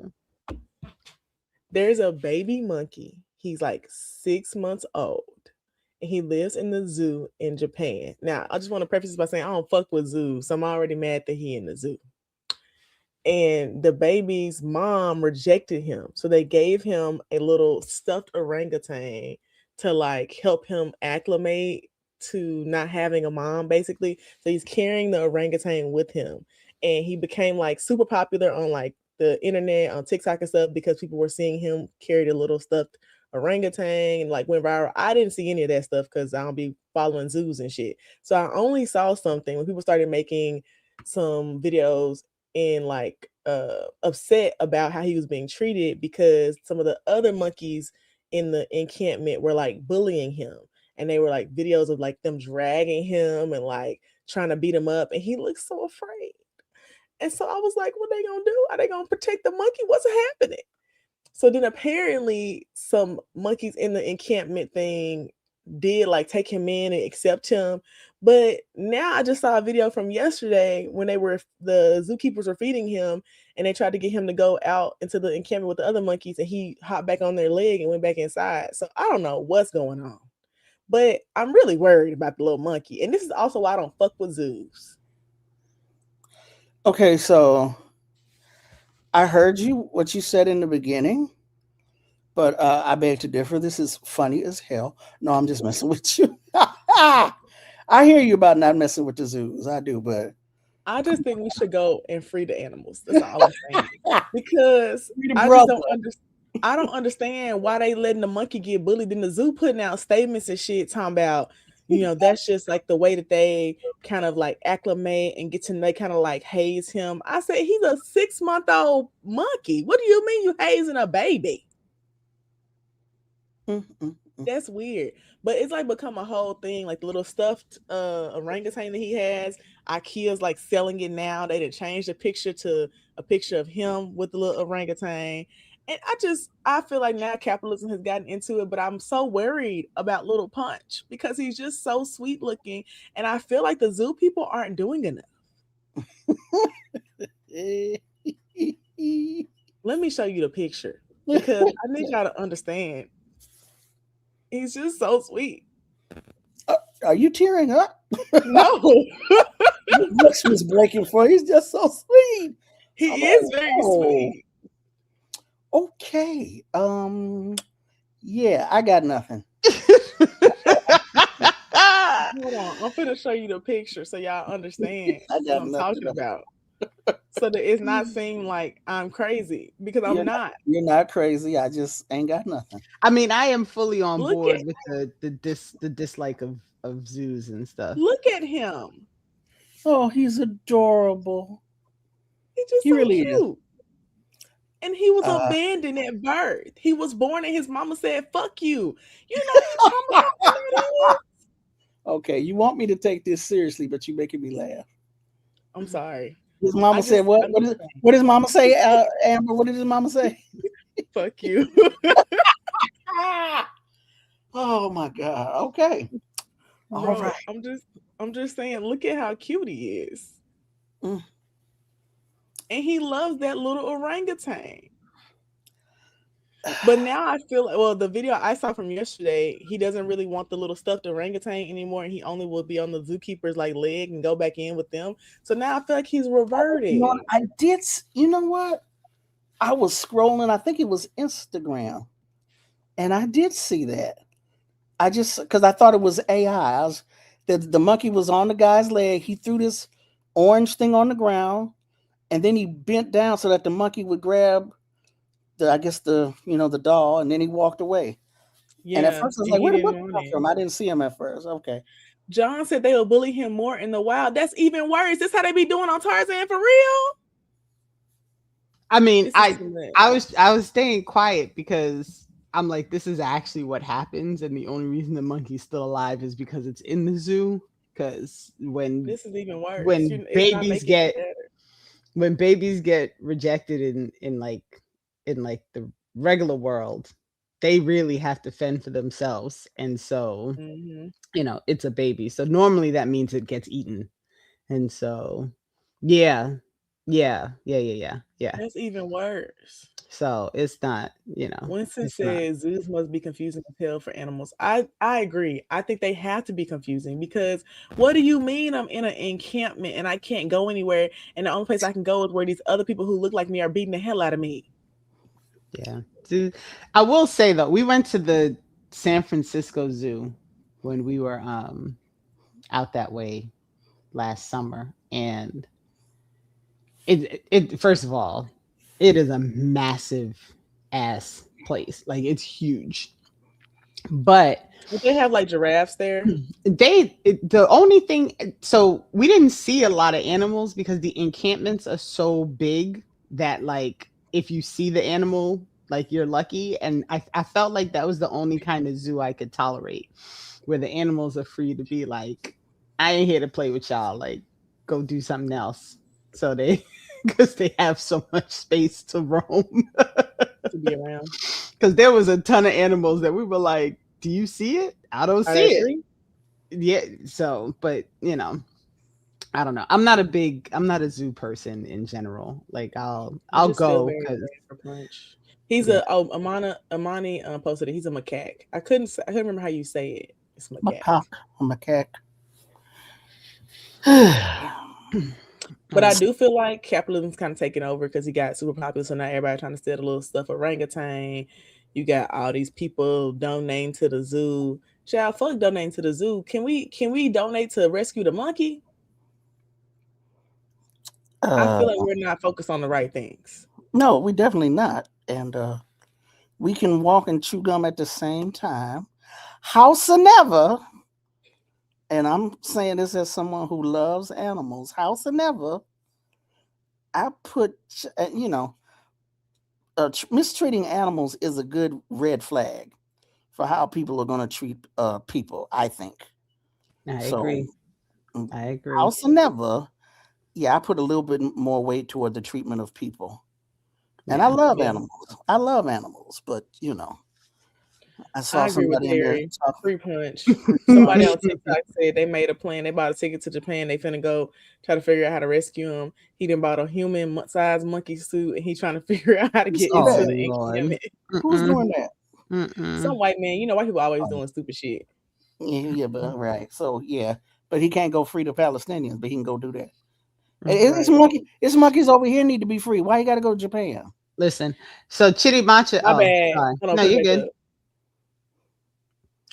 There's a baby monkey. He's like 6 months old. And he lives in the zoo in Japan. Now, I just want to preface this by saying I don't fuck with zoos, so I'm already mad that he in the zoo. And the baby's mom rejected him. So they gave him a little stuffed orangutan to like help him acclimate to not having a mom, basically. So he's carrying the orangutan with him. And he became like super popular on like the internet, on TikTok and stuff, because people were seeing him carry the little stuffed orangutan and like went viral. I didn't see any of that stuff because I don't be following zoos and shit. So I only saw something when people started making some videos and like upset about how he was being treated because some of the other monkeys in the encampment were like bullying him, and they were like videos of like them dragging him and like trying to beat him up, and he looked so afraid. And so I was like, what are they gonna do? Are they gonna protect the monkey? What's happening? So then apparently some monkeys in the encampment thing did like take him in and accept him. But now I just saw a video from yesterday when the zookeepers were feeding him and they tried to get him to go out into the encampment with the other monkeys, and he hopped back on their leg and went back inside. So I don't know what's going on, but I'm really worried about the little monkey. And this is also why I don't fuck with zoos. Okay, so I heard what you said in the beginning, but I beg to differ. This is funny as hell. No, I'm just messing with you. I hear you about not messing with the zoos. I do, but I just think we should go and free the animals. That's all I'm saying. Because I don't understand why they letting the monkey get bullied in the zoo, putting out statements and shit talking about, that's just like the way that they kind of like acclimate and get to know, kind of like haze him. I said, he's a 6-month-old monkey. What do you mean you hazing a baby? That's weird. But it's like become a whole thing, like the little stuffed orangutan that he has. IKEA's like selling it now. They didn't change the picture to a picture of him with the little orangutan. And I feel like now capitalism has gotten into it, but I'm so worried about little Punch because he's just so sweet looking. And I feel like the zoo people aren't doing enough. Let me show you the picture because I need y'all to understand. He's just so sweet. Are you tearing up? No. This was breaking for you. He's just so sweet. He is very sweet. Okay. Yeah, I got nothing. Hold on. I'm finna show you the picture so y'all understand I got what I'm nothing. talking about. so that it's not seem like I'm crazy, because I'm not. You're not crazy. I just ain't got nothing. I mean, I am fully on Look board at with the dislike of zoos and stuff. look at him. Oh, he's adorable. He's just He so really is. cute. And he was abandoned at birth. He was born and his mama said, "Fuck you." You know how traumatizing that is? Okay, you want me to take this seriously, but you're making me laugh. I'm sorry. His mama said what? What does mama say, Amber? What did his mama say? Fuck you. Oh my God. Okay. All Bro, right. I'm just saying, look at how cute he is. Mm. And he loves that little orangutan. But now I feel like, well, the video I saw from yesterday, he doesn't really want the little stuffed orangutan anymore, and he only will be on the zookeeper's like leg and go back in with them. So now I feel like he's reverted. You know, I did. You know what? I was scrolling. I think it was Instagram, and I did see that. I just because I thought it was AI. The monkey was on the guy's leg. He threw this orange thing on the ground, and then he bent down so that the monkey would grab the doll, and then he walked away. Yeah. And at first I was like, where did the monkey come from? I didn't see him at first. Okay. John said they will bully him more in the wild. That's even worse. This how they be doing on Tarzan for real. I mean, I was staying quiet because I'm like, this is actually what happens, and the only reason the monkey's still alive is because it's in the zoo. Because this is even worse. When babies get rejected in the regular world, they really have to fend for themselves, and so it's a baby. So normally that means it gets eaten, and so yeah. That's even worse. So it's not, Winston says zoos must be confusing as hell for animals. I agree. I think they have to be confusing, because what do you mean I'm in an encampment and I can't go anywhere, and the only place I can go is where these other people who look like me are beating the hell out of me? Yeah. I will say though, we went to the San Francisco Zoo when we were out that way last summer, and it first of all, it is a massive ass place. Like, it's huge. But they have like giraffes there. The only thing, so we didn't see a lot of animals because the encampments are so big that, like, if you see the animal, like, you're lucky. And I felt like that was the only kind of zoo I could tolerate, where the animals are free to be like, I ain't here to play with y'all, like, go do something else. So because they have so much space to roam. To be around. Because there was a ton of animals that we were like, do you see it? I don't see it. Yeah. So, but I don't know. I'm not a zoo person in general. Like, I'll go because he's Amani posted it. He's a macaque. I couldn't remember how you say it. It's macaque. But I do feel like capitalism's kind of taking over, because he got super popular. So now everybody trying to steal the little stuff orangutan. You got all these people donating to the zoo. Child, fuck donating to the zoo. Can we donate to rescue the monkey? I feel like we're not focused on the right things. No, we definitely not. And we can walk and chew gum at the same time. Howsoever, and I'm saying this as someone who loves animals, howsoever, I put, mistreating animals is a good red flag for how people are going to treat people, I think. I agree. Howsoever, I put a little bit more weight toward the treatment of people. And I love animals. I love animals, but I saw somebody in there. Free punch. Somebody on TikTok said they made a plan. They bought a ticket to Japan. They finna go try to figure out how to rescue him. He done bought a human-sized monkey suit, and he's trying to figure out how to get into the encampment. Who's doing that? Some white man. White people always doing stupid shit. Yeah, but right. So but he can't go free the Palestinians, but he can go do that. It's monkeys over here need to be free. Why you got to go to Japan? Listen, so Chitty Matcha. My bad. No, you're good.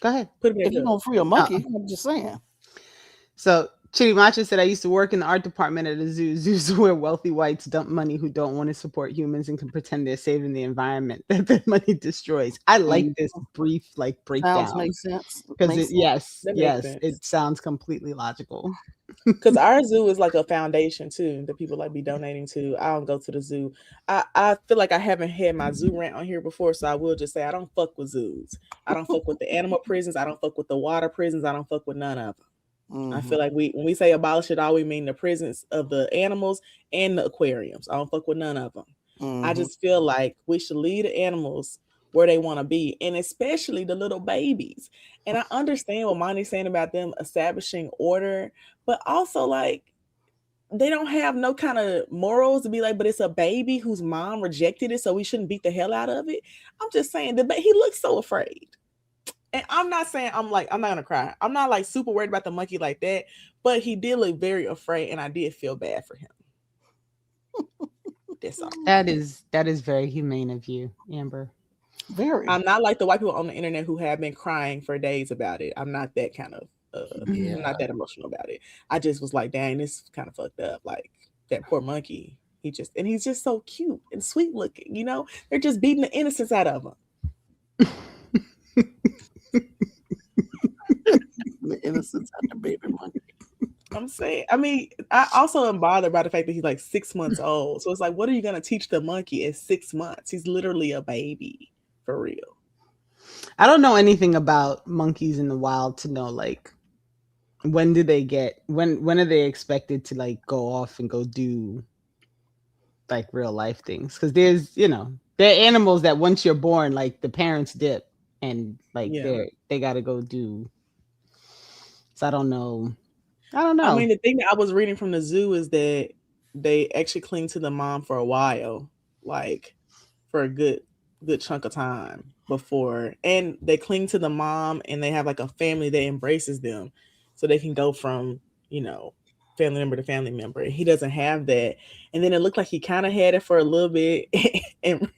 Go ahead. If you're gonna free a monkey, I'm just saying. So Chirimacha said, I used to work in the art department at a zoo. Zoos are where wealthy whites dump money who don't want to support humans and can pretend they're saving the environment that the money destroys. I like this brief breakdown. Makes sense. Because That makes sense. it sounds completely logical. Because our zoo is like a foundation too that people like be donating to. I don't go to the zoo. I feel like I haven't had my zoo rant on here before, so I will just say I don't fuck with zoos. I don't fuck with the animal prisons. I don't fuck with the water prisons. I don't fuck with none of them. I feel like when we say abolish it all, we mean the prisons of the animals and the aquariums. I don't fuck with none of them. I just feel like we should leave the animals where they want to be, and especially the little babies. And I understand what Monty's saying about them establishing order, but also like they don't have no kind of morals to be like, but it's a baby whose mom rejected it, so we shouldn't beat the hell out of it. I'm just saying he looks so afraid. And I'm not saying I'm not gonna cry. I'm not like super worried about the monkey like that, but he did look very afraid, and I did feel bad for him. That's all. That is very humane of you, Amber. Very. I'm not like the white people on the internet who have been crying for days about it. I'm not that kind of I'm not that emotional about it. I just was like, dang, this kind of fucked up. Like that poor monkey. He's just so cute and sweet looking, you know? They're just beating the innocence out of him. The innocence out the baby monkey. I'm saying, I also am bothered by the fact that he's like 6 months old. So it's like, what are you going to teach the monkey at 6 months? He's literally a baby, for real. I don't know anything about monkeys in the wild to know, like, when are they expected to, like, go off and go do, like, real life things? Because there are animals that once you're born, like, the parents dip and, like, they got to go do. So I don't know. The thing that I was reading from the zoo is that they actually cling to the mom for a while, like for a good chunk of time before, and they cling to the mom and they have like a family that embraces them, so they can go from family member to family member. He doesn't have that, and then it looked like he kind of had it for a little bit. And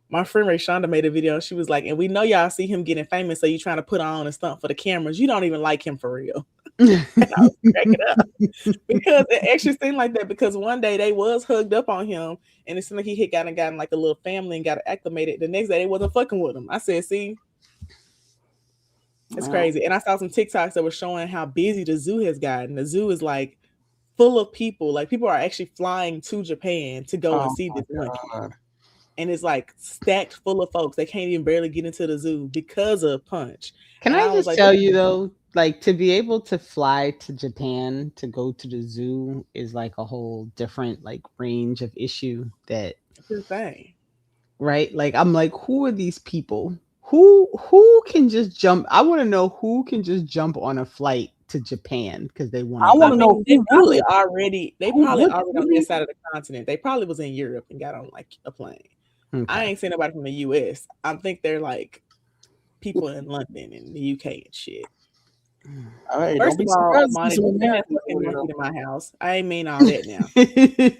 my friend Rayshonda made a video. She was like, and we know y'all see him getting famous, so you trying to put on a stunt for the cameras. You don't even like him for real. And I was cracking up because it actually seemed like that, because one day they was hugged up on him and it seemed like he had gotten like a little family and got acclimated. The next day they wasn't fucking with him. I said, see, it's crazy. And I saw some TikToks that were showing how busy the zoo has gotten. The zoo is like full of people. Like people are actually flying to Japan to go and see this monkey. And it's like stacked full of folks. They can't even barely get into the zoo because of Punch. Can I just tell you though, like, to be able to fly to Japan to go to the zoo is like a whole different like range of issue that thing. Right? Like, I'm like, who are these people? Who can just jump? I want to know who can just jump on a flight to Japan because they want. I want to know. They probably already on this side of the continent. They probably was in Europe and got on like a plane. Okay. I ain't seen nobody from the US. I think they're like people in London and the UK and shit. All right, first of all, Monty, to my house. I ain't mean all that now.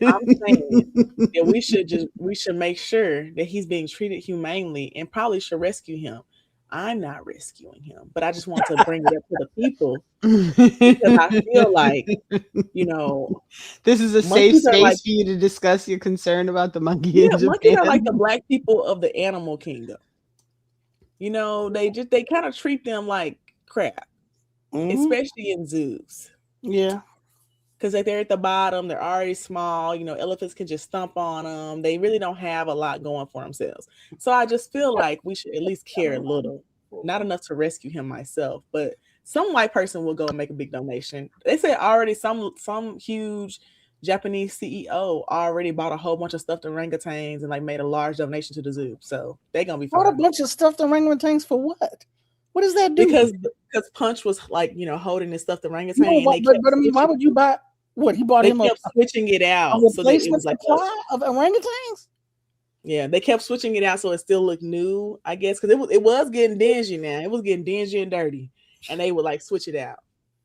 I'm saying that we should make sure that he's being treated humanely and probably should rescue him. I'm not rescuing him, but I just want to bring it up to the people because I feel like, this is a safe space for you to discuss your concern about the monkey in Japan. Monkeys are like the black people of the animal kingdom. They kind of treat them like crap. Especially in zoos. Yeah. Because they're at the bottom, they're already small. Elephants can just stomp on them. They really don't have a lot going for themselves. So I just feel like we should at least care a little. Not enough to rescue him myself, but some white person will go and make a big donation. They said already some huge Japanese CEO already bought a whole bunch of stuffed orangutans and like made a large donation to the zoo. So they're going to be fine. What a bunch of stuffed orangutans for what? What does that do? Because Punch was like, holding his stuffed orangutan. No, but I mean, why would you buy what? He bought him switching it out. So that it was like supply of orangutans? Yeah, they kept switching it out so it still looked new, I guess, because it was getting dingy now. It was getting dingy and dirty. And they would like switch it out.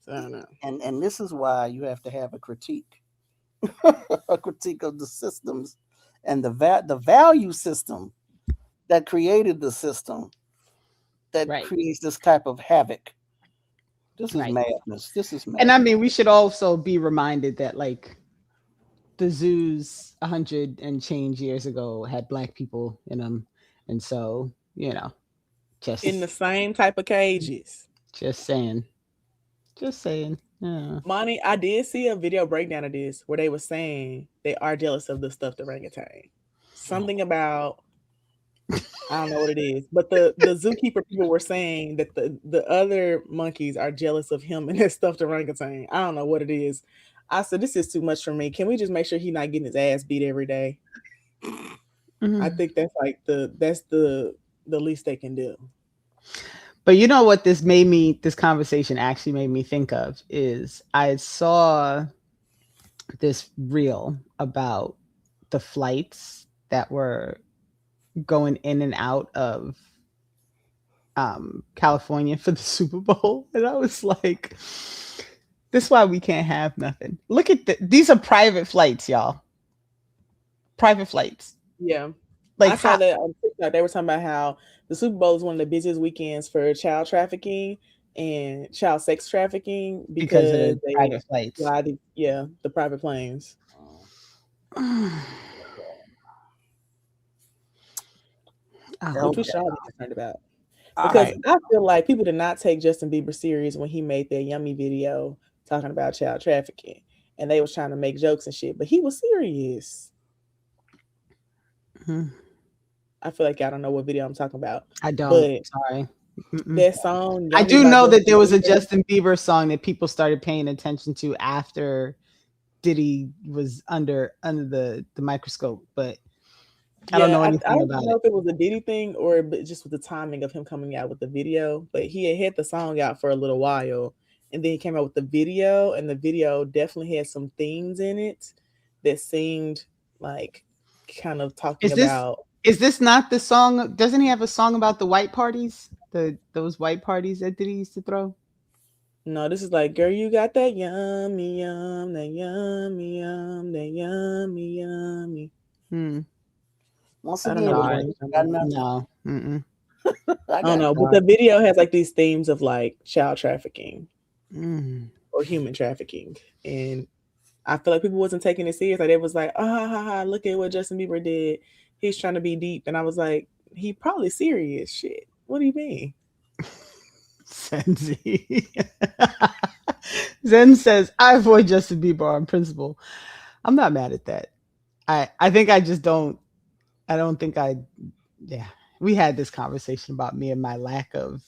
So I don't know. And this is why you have to have a critique. A critique of the systems and the value system that created the system that creates this type of havoc This is Right. madness. This is madness. And I mean, we should also be reminded that like the zoos 100 and change years ago had black people in them, and so just In the same type of cages. just saying, yeah. Monty, I did see a video breakdown of this where they were saying they are jealous of the stuffed orangutan. Something about I don't know what it is, but the zookeeper people were saying that the other monkeys are jealous of him and his stuffed orangutan. I don't know what it is. I said this is too much for me. Can we just make sure he's not getting his ass beat every day? I think that's like the least they can do. But you know what this conversation actually made me think of is I saw this reel about the flights that were going in and out of California for the Super Bowl, and I was like, this is why we can't have nothing. Look at these are private flights, y'all. Private flights. Yeah. Like I saw that on TikTok. They were talking about how the Super Bowl is one of the busiest weekends for child trafficking and child sex trafficking because of they private flights. fly the private planes. Which we should all be concerned about. Because I feel like people did not take Justin Bieber serious when he made that Yummy video talking about child trafficking. And they was trying to make jokes and shit. But he was serious. I feel like I don't know what video I'm talking about. I don't. But sorry. That song. I do know that there was a Justin Bieber song that people started paying attention to after Diddy was under the microscope, but I don't know anything about it. I don't know if it was a Diddy thing or just with the timing of him coming out with the video. But he had the song out for a little while, and then he came out with the video, and the video definitely had some themes in it that seemed like kind of talking about. Is this not the song? Doesn't he have a song about the white parties? Those white parties that Diddy used to throw? No, this is like, girl, you got that yummy yum, that yummy yum, that yummy yummy. Once again, no. I don't know, but the video has like these themes of like child trafficking or human trafficking, and I feel like people wasn't taking it serious. Like it was like, look at what Justin Bieber did. He's trying to be deep, and I was like, he probably serious. Shit, what do you mean? Senzi. Zen says, I avoid Justin Bieber on principle. I'm not mad at that. I think I just don't. I don't think we had this conversation about me and my lack of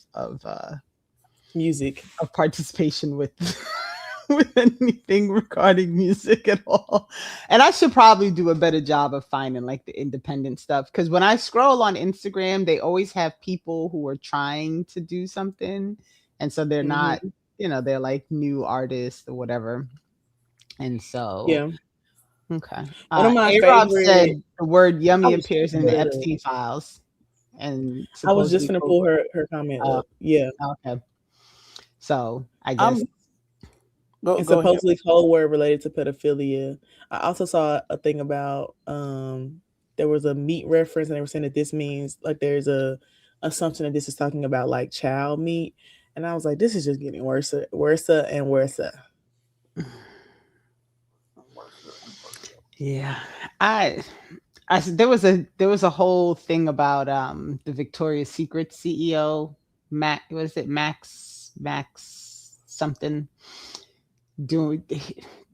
music, of participation with anything regarding music at all. And I should probably do a better job of finding like the independent stuff, because when I scroll on Instagram, they always have people who are trying to do something, and so they're not, they're like new artists or whatever. And so okay. One of my A-Rob said the word yummy appears in the Epstein files. And I was just going to pull her comment up. Yeah. Okay. So I guess it's supposedly code word related to pedophilia. I also saw a thing about there was a meat reference, and they were saying that this means like there's a assumption that this is talking about like child meat. And I was like, this is just getting worse and worse. Yeah, I there was a whole thing about the Victoria's Secret CEO Max something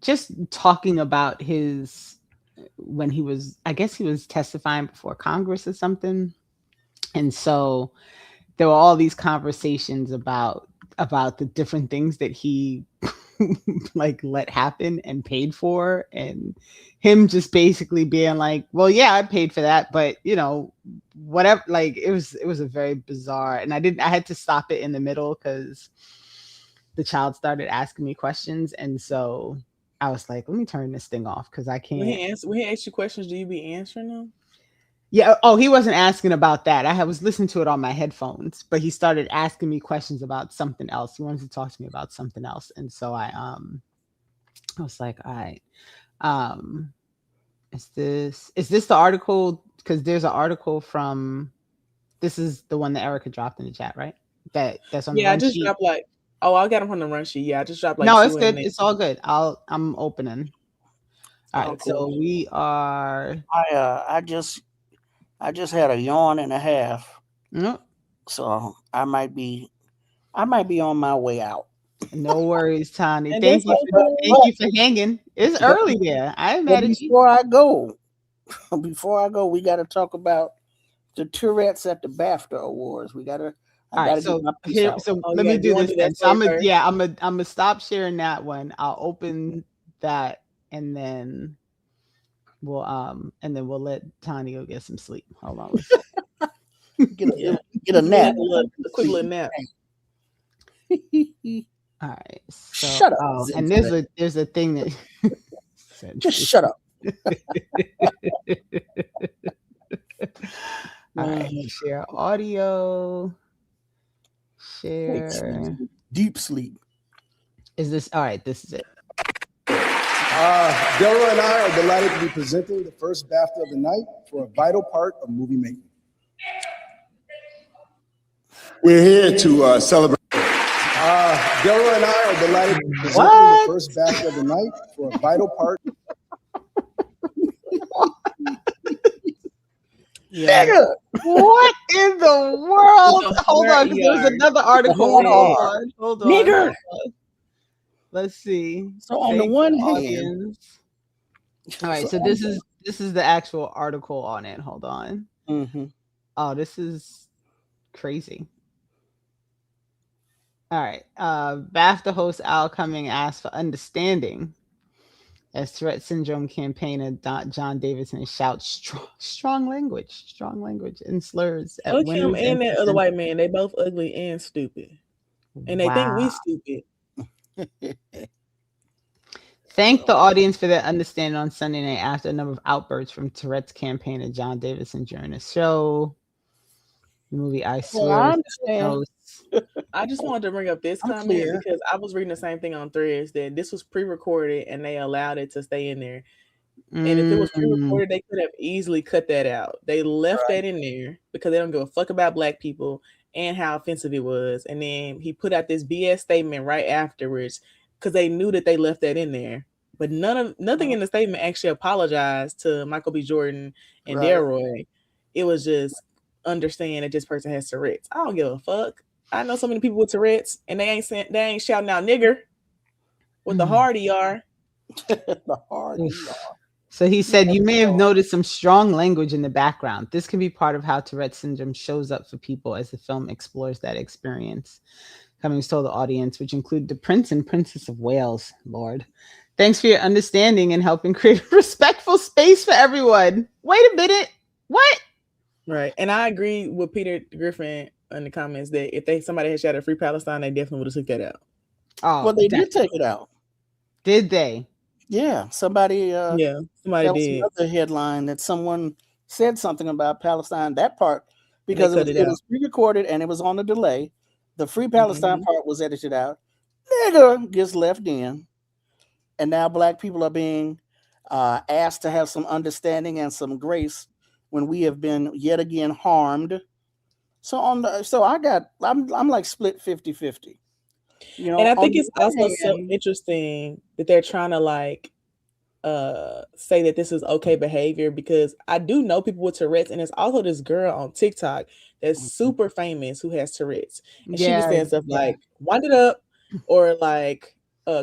just talking about his when he was, I guess he was testifying before Congress or something, and so there were all these conversations about the different things that he like let happen and paid for, and him just basically being like, well, yeah, I paid for that, but whatever. Like it was a very bizarre, and I had to stop it in the middle because the child started asking me questions, and so I was like, let me turn this thing off because I can't. When he asks you questions, do you be answering them? Yeah. Oh, he wasn't asking about that. I was listening to it on my headphones, but he started asking me questions about something else. He wanted to talk to me about something else. And so I was like, all right, is this the article? Because there's an article from, this is the one that Erica dropped in the chat, right? That's on the I just dropped like Oh, I got them from the run sheet. Yeah, I just dropped like No, two it's in good. there. It's all good. I'm opening. All right, cool. so we are. I just had a yawn and a half, No, so I might be on my way out. no worries, Tony. And Thank that's you for hanging. It's early there. I ain't But mad at you. before I go, we got to talk about the Tourette's at the BAFTA Awards. I All got right, to get so my piece here, out. so Oh, let yeah, me you do wanna this do that then. So I'm story gonna, first? yeah, I'm gonna stop sharing that one. I'll open that, and then we'll let Tony go get some sleep. Hold on. Get Yeah. a nap. A quick little nap. All right. So, Shut up. and there's a thing that Just shut up. All right. Share audio. Share. Deep sleep. Is this all right? This is it. Delroy and I are delighted to be presenting the first BAFTA of the night for a vital part of movie making. We're here to celebrate. Delroy and I are delighted to be presenting the first BAFTA of the night for a vital part. Yeah. Nigga. What in the world? Hold on, because there's ER. another article. Hard Hold R. on. Hold on. Nigger. Let's see. So on the Thank one the hand, audience. All right, so this is the actual article on it. Hold on. Mhm. Oh, this is crazy. All right. BAFTA host Al Cumming asked for understanding as Tourette syndrome campaigner John Davidson shouts strong language and slurs at Look him winners and that other presenters. white man. They both ugly and stupid. And they think we Wow. stupid. Thank the audience for their understanding on Sunday night after a number of outbursts from Tourette's campaigner John Davidson during the show. The movie I Swear. Well, I understand. I just wanted to bring up this I'm comment clear. because I was reading the same thing on Threads that this was pre-recorded and they allowed it to stay in there. And if it was pre-recorded, they could have easily cut that out. They left that in there because they don't give a fuck about black people and how offensive it was. And then he put out this BS statement right afterwards because they knew that they left that in there. But nothing in the statement actually apologized to Michael B. Jordan and Right. Delroy. It was just understand that this person has Tourette's. I don't give a fuck. I know so many people with Tourette's and they ain't shouting out nigger with the hard ER. The hard ER. So he said, you may have noticed some strong language in the background. This can be part of how Tourette syndrome shows up for people as the film explores that experience. Cummings told the audience, which include the Prince and Princess of Wales, Lord. Thanks for your understanding and helping create a respectful space for everyone. Wait a minute. What? Right. And I agree with Peter Griffin in the comments that if somebody had shouted Free Palestine, they definitely would have took that out. Oh, Well, they did take it out. Did they? Yeah, somebody. Somebody that was did. another headline that someone said something about Palestine. That part because it was pre-recorded and it was on a delay. The Free Palestine part was edited out. Nigga gets left in, and now black people are being asked to have some understanding and some grace when we have been yet again harmed. So I'm like split 50-50. You know, and I think it's also so interesting that they're trying to like say that this is okay behavior because I do know people with Tourette's, and there's also this girl on TikTok that's super famous who has Tourette's, and she was saying stuff like "wind it up" or like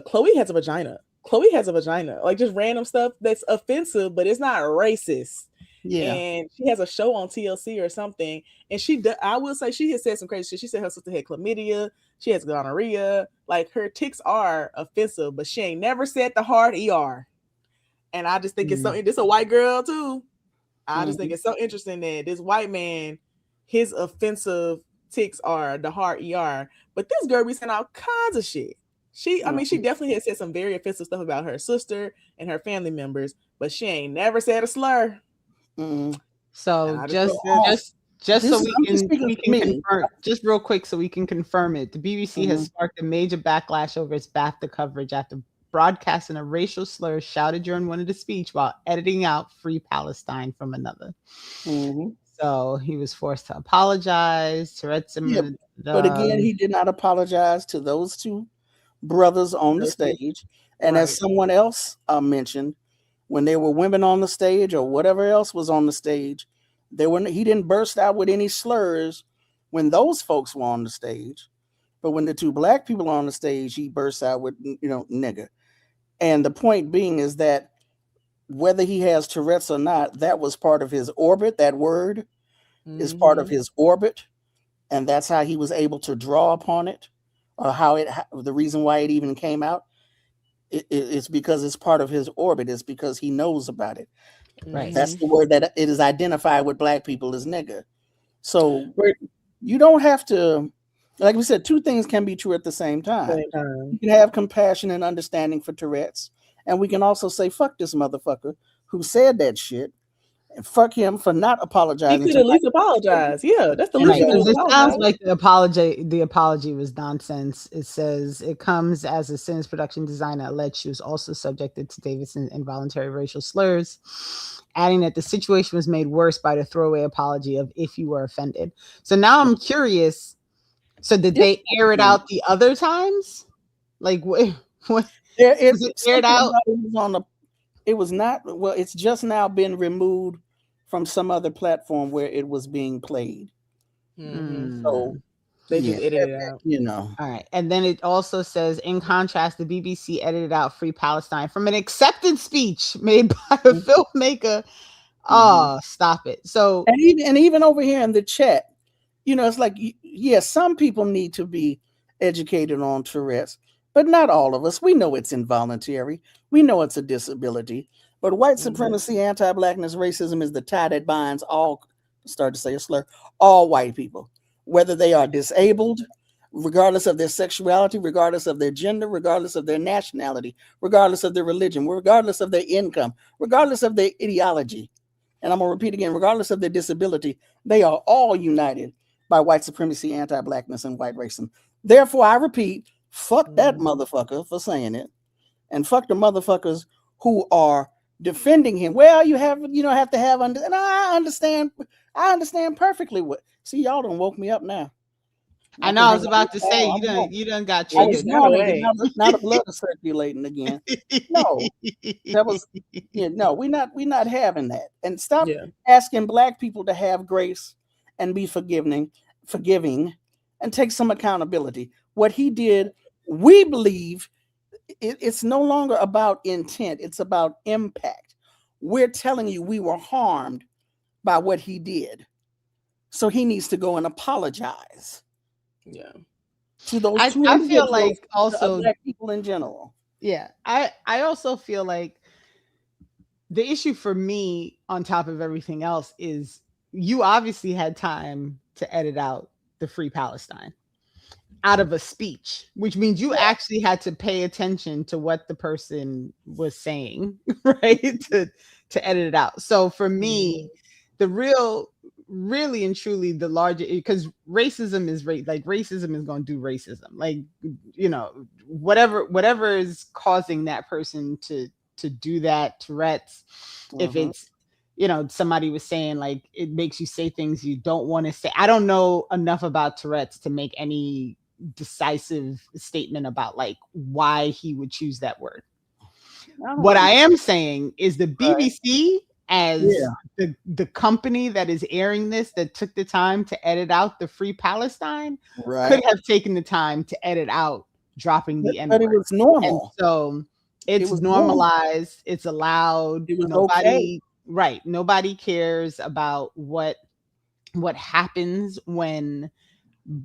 Chloe has a vagina. Chloe has a vagina, like just random stuff that's offensive, but it's not racist. Yeah. And she has a show on TLC or something, and I will say she has said some crazy shit. She said her sister had chlamydia, she has gonorrhea, like her tics are offensive, but she ain't never said the hard ER. And I just think it's so. This a white girl too. I just think it's so interesting that this white man, his offensive tics are the hard ER, but this girl be saying all kinds of shit. She definitely has said some very offensive stuff about her sister and her family members, but she ain't never said a slur. So just so we can confirm, just real quick, so we can confirm it. The BBC has sparked a major backlash over its BAFTA coverage after broadcasting a racial slur shouted during one of the speech while editing out Free Palestine from another. So So he was forced to apologize. Tourette's. But again, he did not apologize to those two brothers on the stage. And as someone else mentioned, when there were women on the stage or whatever else was on the stage, he didn't burst out with any slurs when those folks were on the stage. But when the two black people are on the stage, he bursts out with, nigga. And the point being is that whether he has Tourette's or not, that was part of his orbit. That word is part of his orbit. And that's how he was able to draw upon it, or the reason why it even came out. It's because it's part of his orbit. It's because he knows about it. Right. That's the word that it is identified with black people as nigga. So you don't have to, like we said, two things can be true at the same time. You can have compassion and understanding for Tourette's, and we can also say, fuck this motherfucker who said that shit, and fuck him for not apologizing. He could at least apologize. Yeah, that's the least. Right, because it sounds like the apology was nonsense. It says it comes as a sentence production designer alleged she was also subjected to Davidson's involuntary racial slurs, adding that the situation was made worse by the throwaway apology of "if you were offended." So now I'm curious. So did they air it out the other times? Like what? Was it aired out? It was not. Well, it's just now been removed from some other platform where it was being played. So they just edited it out. All right. And then it also says, in contrast, the BBC edited out Free Palestine from an accepted speech made by a filmmaker. Oh, stop it. So and even over here in the chat, it's like, yes, some people need to be educated on Tourette's, but not all of us. We know it's involuntary. We know it's a disability. But white supremacy, anti-blackness, racism is the tie that binds all white people, whether they are disabled, regardless of their sexuality, regardless of their gender, regardless of their nationality, regardless of their religion, regardless of their income, regardless of their ideology. And I'm going to repeat again, regardless of their disability, they are all united by white supremacy, anti-blackness, and white racism. Therefore, I repeat, fuck that motherfucker for saying it, and fuck the motherfuckers who are defending him. Well, you have to have and I understand perfectly what. See, y'all done woke me up now. I know. I was about to say you done got triggered. Now the blood is circulating again. No, that was no. We're not having that. And stop asking black people to have grace and be forgiving, and take some accountability. What he did, we believe. It's no longer about intent. It's about impact. We're telling you we were harmed by what he did. So he needs to go and apologize. Yeah. To those I feel like also black people in general. Yeah. I also feel like the issue for me, on top of everything else, is you obviously had time to edit out the Free Palestine out of a speech, which means you actually had to pay attention to what the person was saying, right? To edit it out. So for me, the really and truly the larger, because racism is going to do racism. Like, whatever is causing that person to do that, Tourette's, if it's, somebody was saying like it makes you say things you don't want to say. I don't know enough about Tourette's to make any decisive statement about like why he would choose that word. What I am saying is the BBC as the company that is airing this, that took the time to edit out the Free Palestine, could have taken the time to edit out dropping the N-word. But it was normal. And so it's normalized. It's allowed. It was okay. Right. Nobody cares about what happens when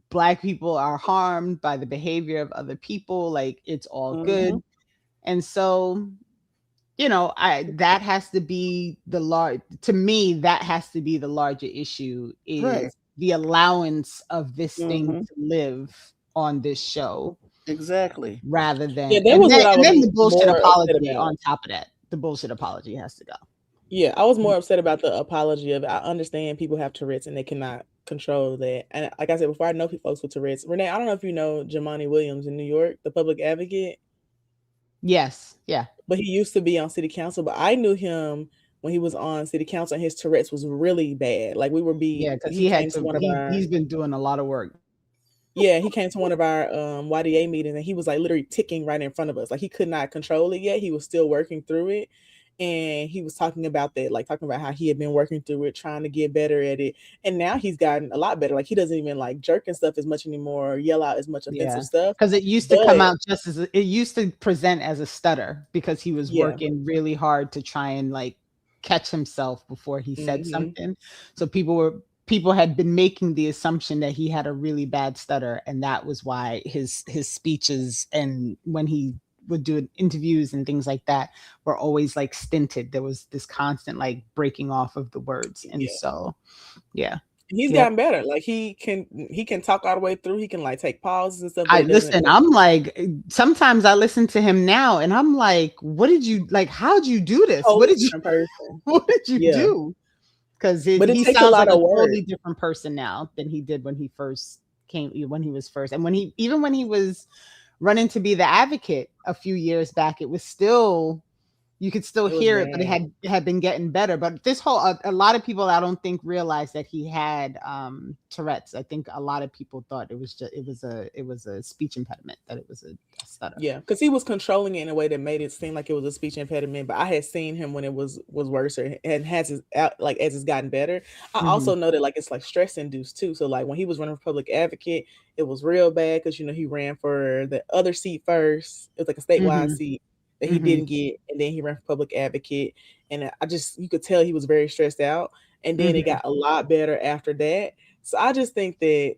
Black people are harmed by the behavior of other people. Like, it's all good. And so, that has to be to me, that has to be the larger issue, is the allowance of this thing to live on this show. Exactly. Rather than, then the bullshit apology on top of that. The bullshit apology has to go. Yeah, I was more upset about the apology of it. I understand people have Tourette's and they cannot control that. And like I said before, I know folks with Tourette's. Renee, I don't know if you know Jamani Williams in New York, the public advocate. Yes. Yeah. But he used to be on city council. But I knew him when he was on city council, and his Tourette's was really bad. Like we were because he had to. He's been doing a lot of work. Yeah, he came to one of our YDA meetings, and he was like literally ticking right in front of us. Like he could not control it yet. He was still working through it. And he was talking about that, like talking about how he had been working through it, trying to get better at it. And now he's gotten a lot better. Like he doesn't even like jerk and stuff as much anymore, or yell out as much offensive stuff. Because it used to come out just as it used to present as a stutter because he was working really hard to try and like catch himself before he said something. So people had been making the assumption that he had a really bad stutter, and that was why his speeches and when he would do interviews and things like that were always like stinted. There was this constant like breaking off of the words, and so he's gotten better. Like he can talk all the way through. He can like take pauses and stuff. I'm like, sometimes I listen to him now, and I'm like, what did you like? How'd you do this? What did you do? Because he sounds like a totally different person now than he did when he first came, when he was first. And when he was running to be the advocate a few years back, it was still, you could still hear it, but it had been getting better. But this whole, a lot of people I don't think realized that he had Tourette's. I think a lot of people thought it was a speech impediment, that it was a stutter. Yeah, because he was controlling it in a way that made it seem like it was a speech impediment. But I had seen him when it was worse, and as it's gotten better. I also know that like it's like stress induced too. So like when he was running for public advocate, it was real bad because he ran for the other seat first. It was like a statewide seat that he didn't get, and then he ran for public advocate, and you could tell he was very stressed out, and then it got a lot better after that. So I just think that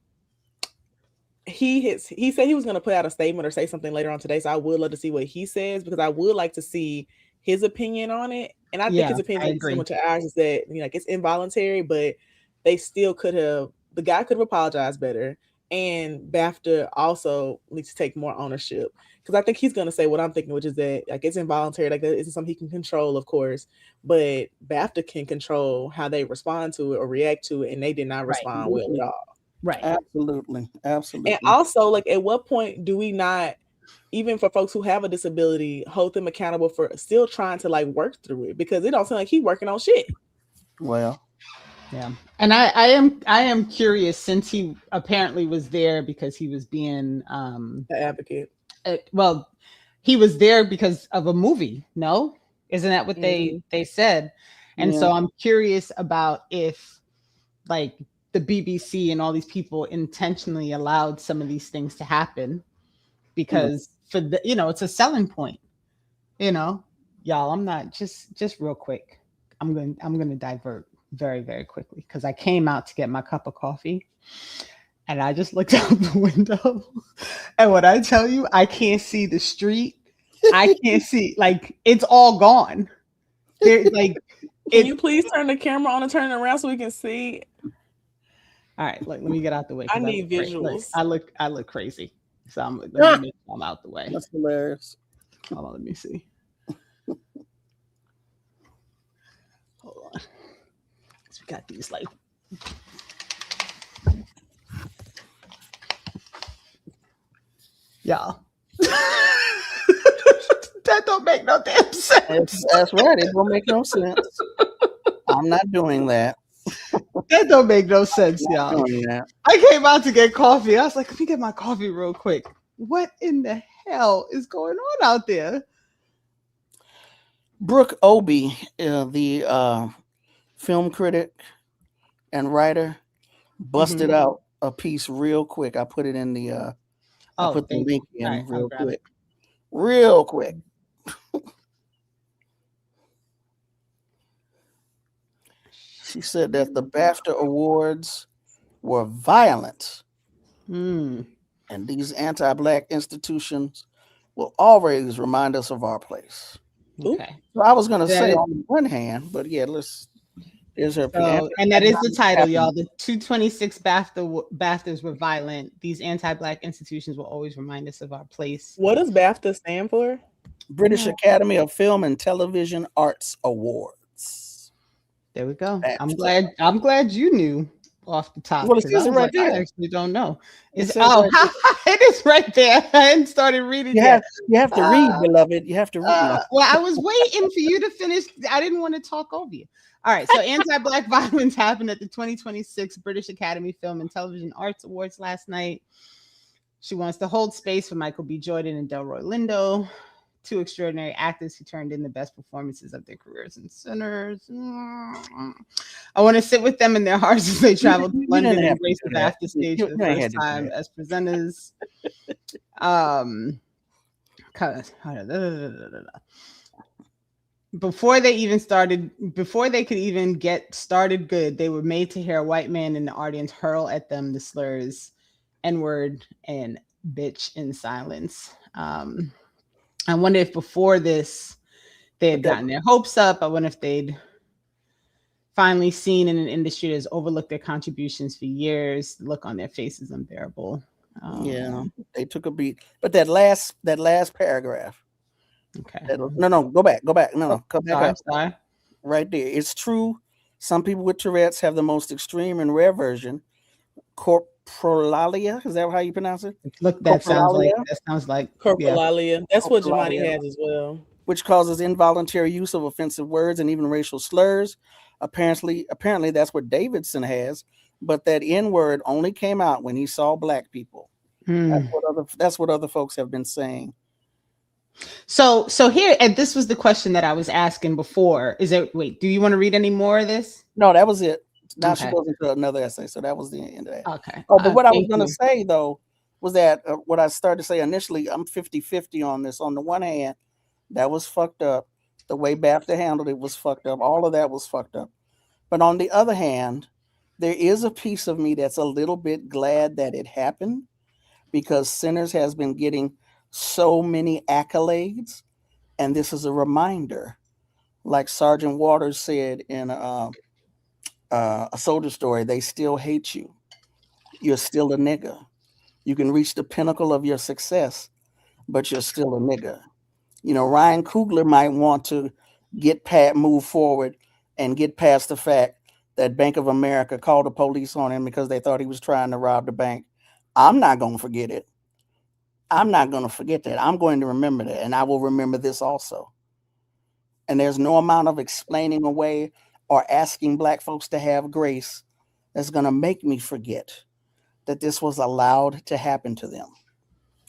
he said he was going to put out a statement or say something later on today, so I would love to see what he says, because I would like to see his opinion on it. And I think his opinion is similar to ours, is that like it's involuntary, but they still the guy could have apologized better, and BAFTA also needs to take more ownership, because I think he's going to say what I'm thinking, which is that like it's involuntary, like that isn't something he can control, of course, but BAFTA can control how they respond to it or react to it, and they did not respond well at all. Right. Absolutely. And also, like, at what point do we not, even for folks who have a disability, hold them accountable for still trying to like work through it? Because it don't sound like he's working on shit. Well, yeah. And I am curious, since he apparently was there because he was being the advocate. Well, he was there because of a movie. No, isn't that what they said? And so I'm curious about if like the BBC and all these people intentionally allowed some of these things to happen because for the, it's a selling point, y'all. I'm not just real quick. I'm going to divert very, very quickly, because I came out to get my cup of coffee and I just looked out the window, and when I tell you, I can't see the street. I can't see, like, it's all gone. Like, can you please turn the camera on and turn it around so we can see? All right, let me get out the way. I need visuals. I look crazy. So I'm out the way. That's hilarious. Hold on, let me see. Hold on. So we got these like. Y'all. That don't make no damn sense. That's right. It don't make no sense. I'm not doing that. That don't make no sense, y'all. I came out to get coffee. I was like, let me get my coffee real quick. What in the hell is going on out there? Brooke Obie, the film critic and writer, busted out a piece real quick. I put it in the I put the link in real quick. She said that the BAFTA awards were violent, and these anti-Black institutions will always remind us of our place. Okay. So I was going to say on one hand, but yeah, there's her. And that is the title, y'all. The 226 BAFTAs were violent. These anti-Black institutions will always remind us of our place. What does BAFTA stand for? British Academy of Film and Television Arts Awards. There we go. BAFTA. I'm glad you knew. off the top. Well, it 'Cause says I it was right like, I there. actually don't know. It It's says right there. it is right there. I hadn't started reading You yet. have to read, beloved. You have to read. No. Well, I was waiting for you to finish. I didn't want to talk over you. All right. So, anti-black violence happened at the 2026 British Academy Film and Television Arts Awards last night. She wants to hold space for Michael B. Jordan and Delroy Lindo, two extraordinary actors who turned in the best performances of their careers in Sinners. I want to sit with them in their hearts as they travel to London didn't have and to grace do the that. BAFTA stage You for the ain't first had to do time that. as presenters. Before they could even get started good, they were made to hear a white man in the audience hurl at them the slurs N-word and bitch in silence. I wonder if before this they had gotten their hopes up. I wonder if they'd finally seen in an industry that's overlooked their contributions for years. The look on their face is unbearable. Yeah, they took a beat. But that last paragraph. Okay. No, go back. No, come back up. Sorry. Right there. It's true. Some people with Tourette's have the most extreme and rare version. Corprolalia. Is that how you pronounce it? Look, that sounds like corprolalia. That's what Jamani Corprolalia, has as well. which causes involuntary use of offensive words and even racial slurs. Apparently, that's what Davidson has, but that N-word only came out when he saw black people. That's what other folks have been saying. So here, and this was the question that I was asking before. Do you want to read any more of this? No, that was it. Now Okay. she goes into another essay, so that was the end of that. Okay. Oh, but what I was going to you. say, though, was that what I started to say initially, I'm 50-50 on this. On the one hand, that was fucked up. The way BAFTA handled it was fucked up. All of that was fucked up. But on the other hand, there is a piece of me that's a little bit glad that it happened, because Sinners has been getting so many accolades, and this is a reminder. Like Sergeant Waters said in a Soldier Story, they still hate you. You're still a nigga. You can reach the pinnacle of your success, but you're still a nigga. You know, Ryan Coogler might want to move forward and get past the fact that Bank of America called the police on him because they thought he was trying to rob the bank. I'm not going to forget it. I'm not going to forget that. I'm going to remember that, and I will remember this also. And there's no amount of explaining away or asking black folks to have grace that's going to make me forget that this was allowed to happen to them.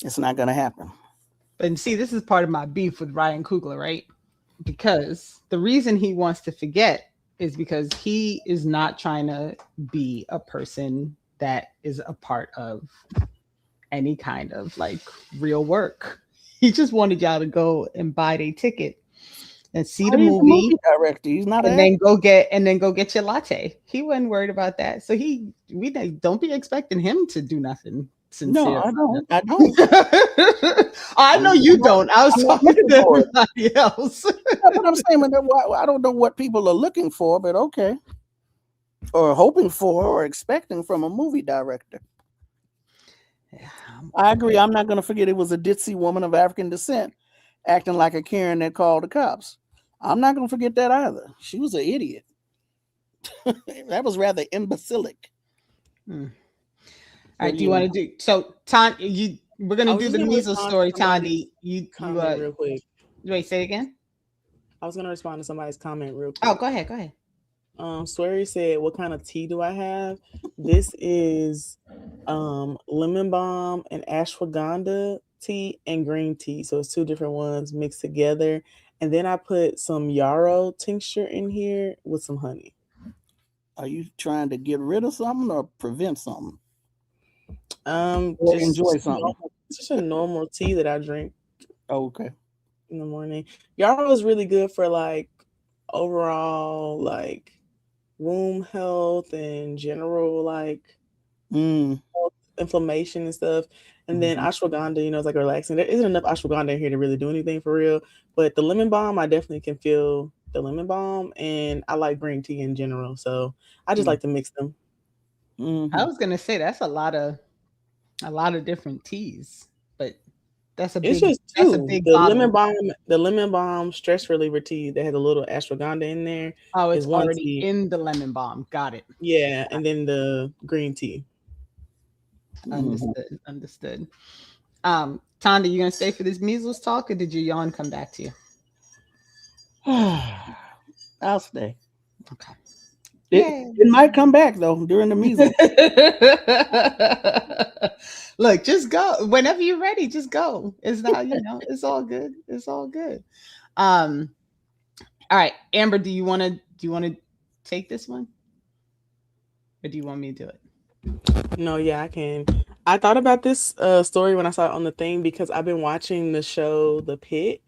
It's not going to happen. And see, this is part of my beef with Ryan Coogler, right? Because the reason he wants to forget is because he is not trying to be a person that is a part of any kind of like real work. He just wanted y'all to go and buy their ticket and see the movie director. He's not, and then go get your latte. He wasn't worried about that. So we don't be expecting him to do nothing sincere. No, I don't. I know you don't. I was talking to everybody else. But I'm saying, I don't know what people are looking for, but okay, or hoping for, or expecting from a movie director. Yeah, I agree. I'm not going to forget it was a ditzy woman of African descent acting like a Karen that called the cops. I'm not going to forget that either. She was an idiot. That was rather imbecilic. All right, do you want to do so? We're going to do the measles story, Tandy. You real quick. Wait, say it again. I was going to respond to somebody's comment real quick. Oh, go ahead. Swery said, "What kind of tea do I have?" This is lemon balm and ashwagandha tea and green tea. So it's two different ones mixed together. And then I put some yarrow tincture in here with some honey. Are you trying to get rid of something or prevent something? Or just enjoy something. Just a normal tea that I drink. Oh, okay. In the morning. Yarrow is really good for like overall like womb health and general like health, inflammation and stuff. And then ashwagandha, it's like relaxing. There isn't enough ashwagandha in here to really do anything for real. But the lemon balm, I definitely can feel the lemon balm, and I like green tea in general. So I just like to mix them. I was gonna say that's a lot of different teas, but That's a It's big. just That's a two. big The bottle. lemon balm stress reliever tea that has a little ashwagandha in there Oh, is it's one already tea. in the lemon balm. Got it. Yeah, and then the green tea. Understood. Understood. Tonda, you gonna stay for this measles talk, or did your yawn come back to you? I'll stay. Okay. It might come back though during the measles. Look, just go whenever you're ready. Just go. It's not, it's all good. It's all good. All right, Amber, do you want to take this one, or do you want me to do it? No, yeah, I can. I thought about this story when I saw it on the thing because I've been watching the show The Pit,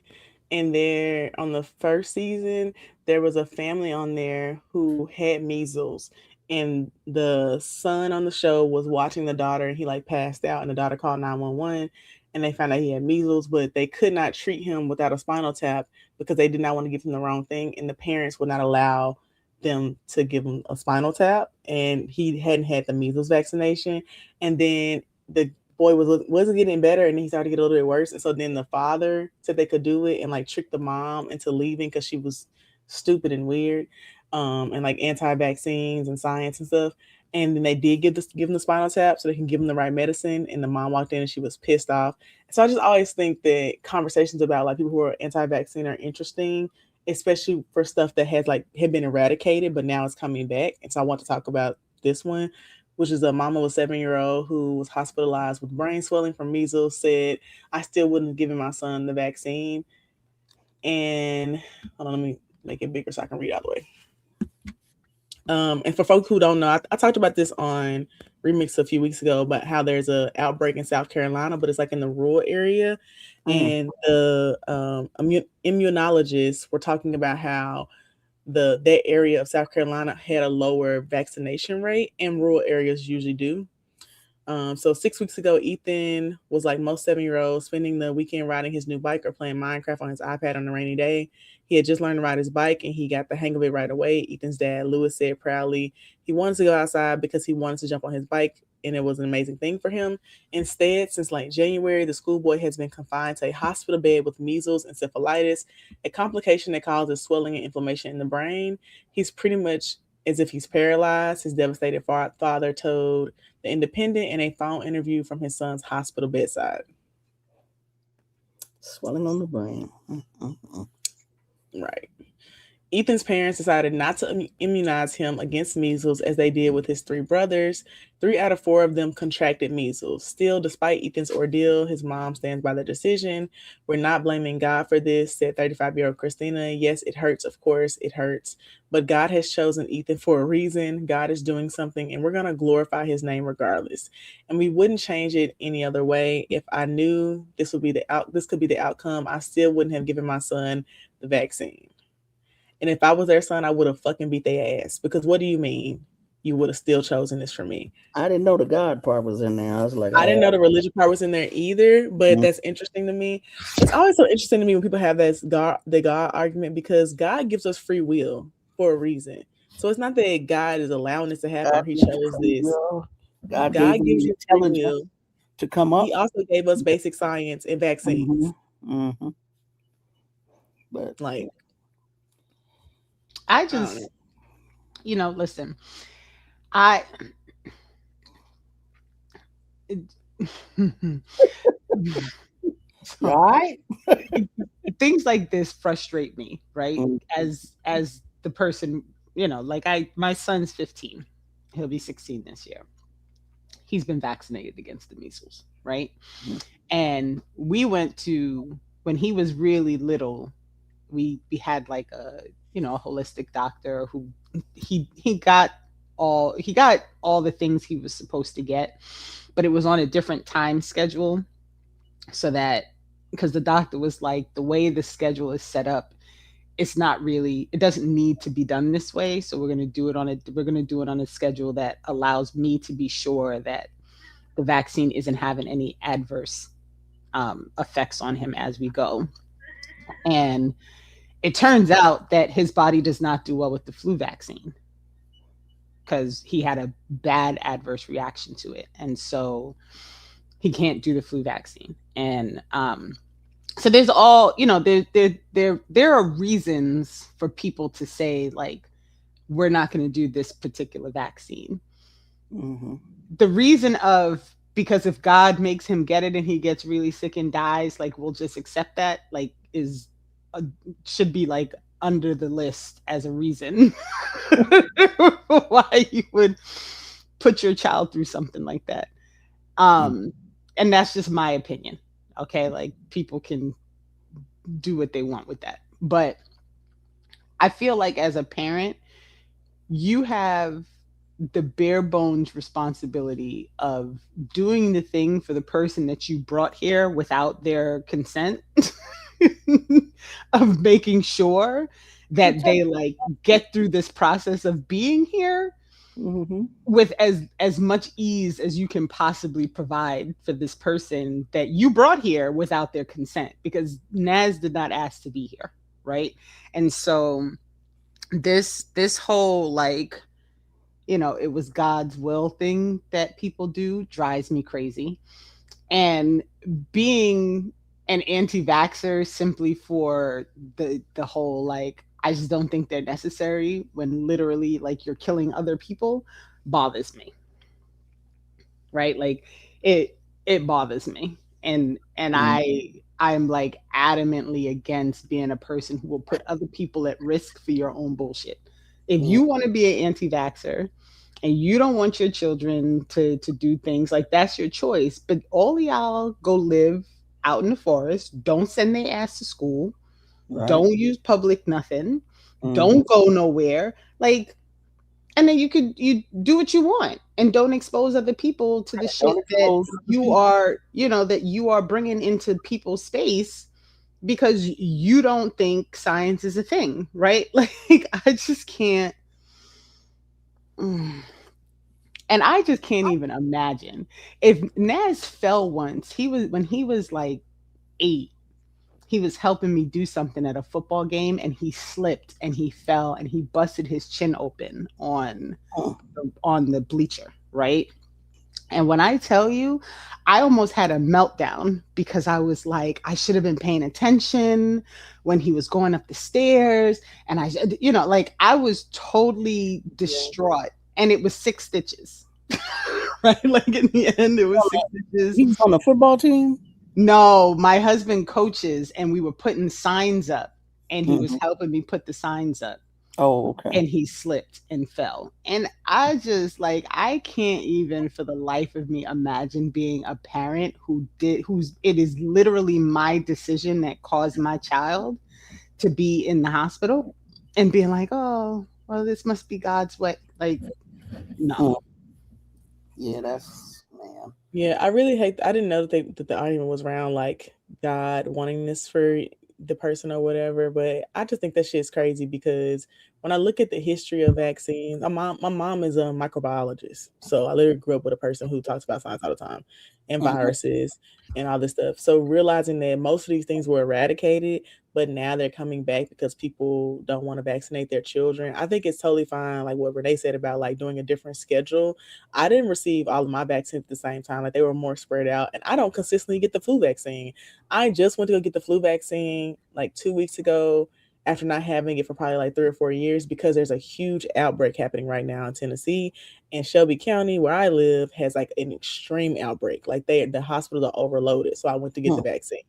and there on the first season there was a family on there who had measles, and the son on the show was watching the daughter, and he like passed out, and the daughter called 911, and they found out he had measles, but they could not treat him without a spinal tap because they did not want to give him the wrong thing, and the parents would not allow them to give him a spinal tap, and he hadn't had the measles vaccination, and then the boy wasn't getting better, and he started to get a little bit worse, and so then the father said they could do it and like trick the mom into leaving because she was stupid and weird, and like anti-vaccines and science and stuff, and then they did give him the spinal tap so they can give him the right medicine, and the mom walked in and she was pissed off. So I just always think that conversations about like people who are anti-vaccine are interesting, especially for stuff that had been eradicated, but now it's coming back. And so I want to talk about this one, which is a mama with a 7-year-old who was hospitalized with brain swelling from measles, said, I still wouldn't have given my son the vaccine. And hold on, let me make it bigger so I can read all the way. And for folks who don't know, I talked about this on Remix a few weeks ago about how there's a outbreak in South Carolina, but it's like in the rural area. And the immunologists were talking about how that area of South Carolina had a lower vaccination rate, and rural areas usually do. So 6 weeks ago, Ethan was like most 7-year-olds, spending the weekend riding his new bike or playing Minecraft on his iPad on a rainy day. He had just learned to ride his bike and he got the hang of it right away. Ethan's dad, Lewis, said proudly he wanted to go outside because he wanted to jump on his bike, and it was an amazing thing for him. Instead, since late January, the schoolboy has been confined to a hospital bed with measles and encephalitis, a complication that causes swelling and inflammation in the brain. He's pretty much as if he's paralyzed, his devastated father told The Independent in a phone interview from his son's hospital bedside. Swelling on the brain. Right. Ethan's parents decided not to immunize him against measles as they did with his 3 brothers. 3 out of 4 of them contracted measles. Still, despite Ethan's ordeal, his mom stands by the decision. We're not blaming God for this, said 35-year-old Christina. Yes, it hurts. Of course, it hurts. But God has chosen Ethan for a reason. God is doing something, and we're going to glorify his name regardless. And we wouldn't change it any other way. If I knew this could be the outcome, I still wouldn't have given my son the vaccine. And if I was their son, I would have fucking beat their ass. Because what do you mean you would have still chosen this for me? I didn't know the God part was in there. I was like, I didn't know the religion part was in there either, but that's interesting to me. It's always so interesting to me when people have the God argument, because God gives us free will for a reason. So it's not that God is allowing this to happen or he chose this. God gives you free will to come up. He also gave us basic science and vaccines. But like, I just, listen, right? Things like this frustrate me, right? As the person, my son's 15. He'll be 16 this year. He's been vaccinated against the measles, right? And we went to, when he was really little, we had like a holistic doctor who he got all the things he was supposed to get, but it was on a different time schedule, so that, because the doctor was like, the way the schedule is set up, it doesn't need to be done this way, so we're going to do it on a schedule that allows me to be sure that the vaccine isn't having any adverse effects on him as we go. And it turns out that his body does not do well with the flu vaccine because he had a bad adverse reaction to it. And so he can't do the flu vaccine. And so there's all, there are reasons for people to say like we're not going to do this particular vaccine. Mm-hmm. The reason of, because if God makes him get it and he gets really sick and dies, like we'll just accept that, like is should be like under the list as a reason why you would put your child through something like that. And that's just my opinion. Okay, like people can do what they want with that, but I feel like as a parent, you have the bare bones responsibility of doing the thing for the person that you brought here without their consent, of making sure that they like get through this process of being here with as much ease as you can possibly provide for this person that you brought here without their consent, because Naz did not ask to be here, right? And so this whole like, it was God's will thing that people do drives me crazy. And being an anti-vaxxer simply for the whole like, I just don't think they're necessary when literally like you're killing other people bothers me. Right? Like it bothers me. And I'm like adamantly against being a person who will put other people at risk for your own bullshit. If you want to be an anti-vaxxer and you don't want your children to do things, like that's your choice. But all of y'all go live out in the forest. Don't send their ass to school. Right. Don't use public nothing. Don't go nowhere. Like, and then you do what you want and don't expose other people to the shit that you are, that you are bringing into people's space because you don't think science is a thing, right? Like, I just can't. And I just can't even imagine if Naz fell once. When he was like 8, he was helping me do something at a football game and he slipped and he fell and he busted his chin open on the bleacher, right? And when I tell you, I almost had a meltdown because I was like, I should have been paying attention when he was going up the stairs. And like I was totally distraught. And it was 6 stitches, right? Like in the end, it was 6 stitches. He was on the football team? No, my husband coaches and we were putting signs up and he was helping me put the signs up. Oh, okay. And he slipped and fell. And I just like, I can't even for the life of me imagine being a parent it is literally my decision that caused my child to be in the hospital and being like, oh, well, this must be God's way. Like, no. Yeah, that's, man. Yeah, I really hate. I didn't know that the argument was around like God wanting this for the person or whatever, but I just think that shit's crazy because when I look at the history of vaccines, my mom is a microbiologist, so I literally grew up with a person who talks about science all the time and viruses and all this stuff. So realizing that most of these things were eradicated, but now they're coming back because people don't want to vaccinate their children. I think it's totally fine, like what Renee said about like doing a different schedule. I didn't receive all of my vaccines at the same time. Like they were more spread out, and I don't consistently get the flu vaccine. I just went to go get the flu vaccine like 2 weeks ago after not having it for probably like 3 or 4 years because there's a huge outbreak happening right now in Tennessee, and Shelby County, where I live, has like an extreme outbreak. Like the hospitals are overloaded. So I went to get the vaccine.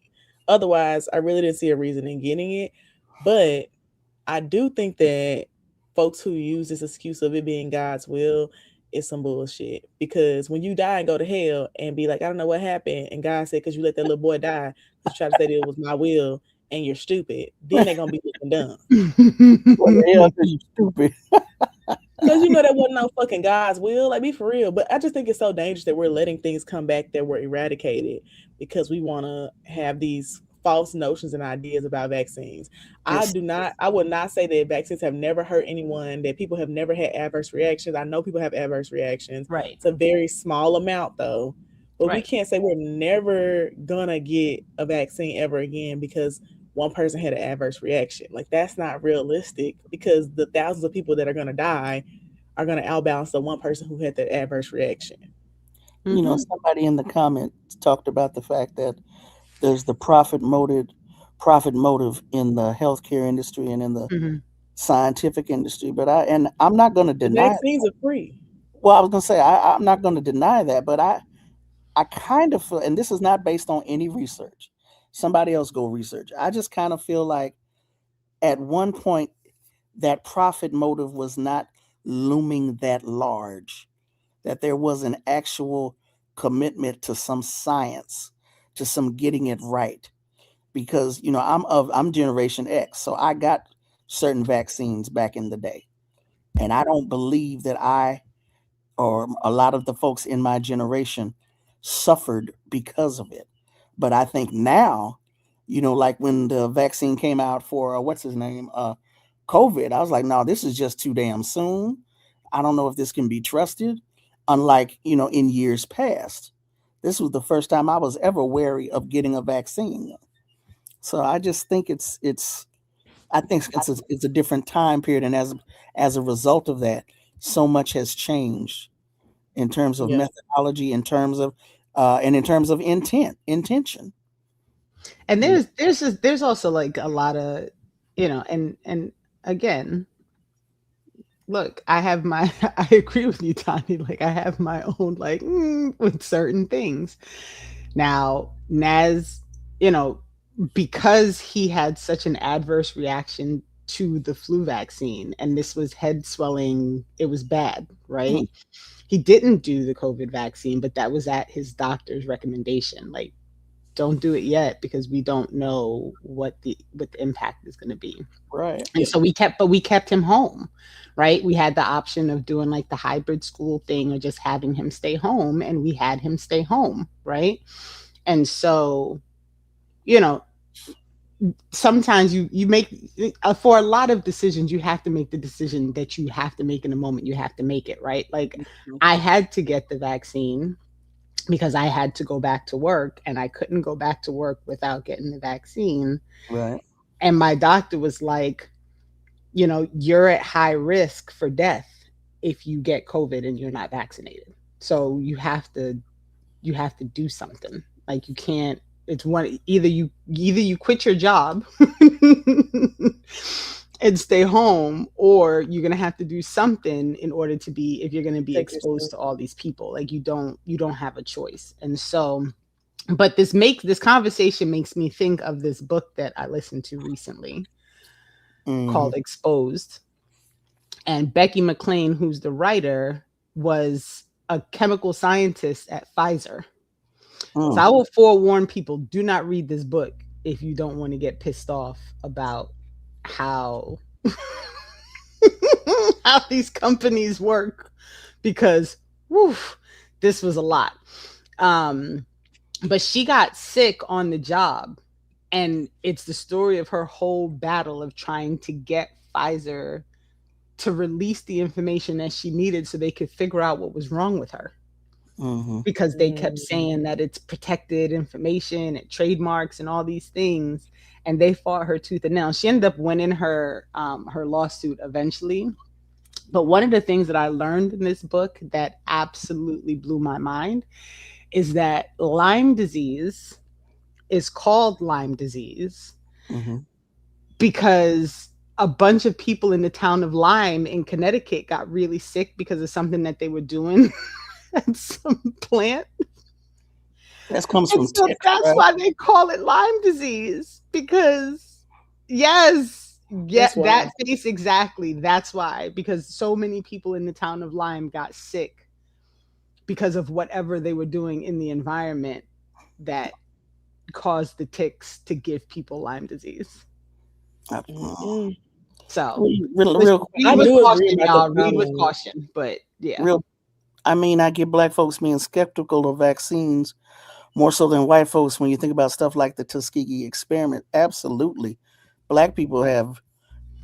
Otherwise, I really didn't see a reason in getting it. But I do think that folks who use this excuse of it being God's will is some bullshit. Because when you die and go to hell and be like, I don't know what happened, and God said, because you let that little boy die, because you tried to say that it was my will, and you're stupid, then they're going to be looking dumb. What the hell are you stupid? Because you know that wasn't no fucking God's will. Like, be for real. But I just think it's so dangerous that we're letting things come back that were eradicated because we want to have these false notions and ideas about vaccines. I would not say that vaccines have never hurt anyone, that people have never had adverse reactions. I know people have adverse reactions. Right. It's a very small amount though. But we can't say we're never gonna get a vaccine ever again because one person had an adverse reaction. Like that's not realistic because the thousands of people that are gonna die are gonna outbalance the one person who had that adverse reaction. You know, somebody in the comments talked about the fact that there's the profit motive in the healthcare industry and in the Mhm. scientific industry. But I'm not going to The deny. vaccines are free. Well, I was going to say I'm not going to deny that, but I kind of feel, and this is not based on any research. Somebody else go research. I just kind of feel like at one point that profit motive was not looming that large, that there was an actual commitment to some science, to some getting it right. Because I'm Generation X, so I got certain vaccines back in the day, and I don't believe that I or a lot of the folks in my generation suffered because of it. But I think now, like when the vaccine came out for what's his name, COVID, I was like, no, this is just too damn soon. I don't know if this can be trusted. Unlike, in years past, this was the first time I was ever wary of getting a vaccine. So I just think I think it's a different time period, and as a result of that, so much has changed in terms of Yeah. methodology, in terms of and in terms of intention. And there's also like a lot of, and again, look, I have my I agree with you, Tani. Like I have my own like with certain things. Now, Naz, you know, because he had such an adverse reaction to the flu vaccine and this was head swelling, it was bad, right? He didn't do the COVID vaccine, but that was at his doctor's recommendation. Like, don't do it yet because we don't know what the impact is going to be. Right. And so we kept him home, right? We had the option of doing like the hybrid school thing or just having him stay home, and we had him stay home, right? And so, you know, sometimes you make for a lot of decisions, you have to make the decision that you have to make in the moment. You have to make it, right? Like I had to get the vaccine because I had to go back to work, and I couldn't go back to work without getting the vaccine. Right. And my doctor was like, you're at high risk for death if you get COVID and you're not vaccinated. So you have to do something. Like you can't, it's one, either you quit your job and stay home, or you're going to have to do something in order to be, if you're going to be exposed to all these people. Like you don't have a choice. And so, but this conversation makes me think of this book that I listened to recently called Exposed. And Becky McLean, who's the writer, was a chemical scientist at Pfizer. So I will forewarn people, do not read this book if you don't want to get pissed off about how how these companies work, because this was a lot. But she got sick on the job, and it's the story of her whole battle of trying to get Pfizer to release the information that she needed so they could figure out what was wrong with her. Because they kept saying that it's protected information and trademarks and all these things, and they fought her tooth and nail. She ended up winning her lawsuit eventually. But one of the things that I learned in this book that absolutely blew my mind is that Lyme disease is called Lyme disease because a bunch of people in the town of Lyme in Connecticut got really sick because of something that they were doing at some plant. That comes from so ticks, that's right? why they call it Lyme disease, because that face, exactly. That's why, because so many people in the town of Lyme got sick because of whatever they were doing in the environment that caused the ticks to give people Lyme disease. So real read with caution, but yeah. I get black folks being skeptical of vaccines more so than white folks when you think about stuff like the Tuskegee experiment. Absolutely. Black people have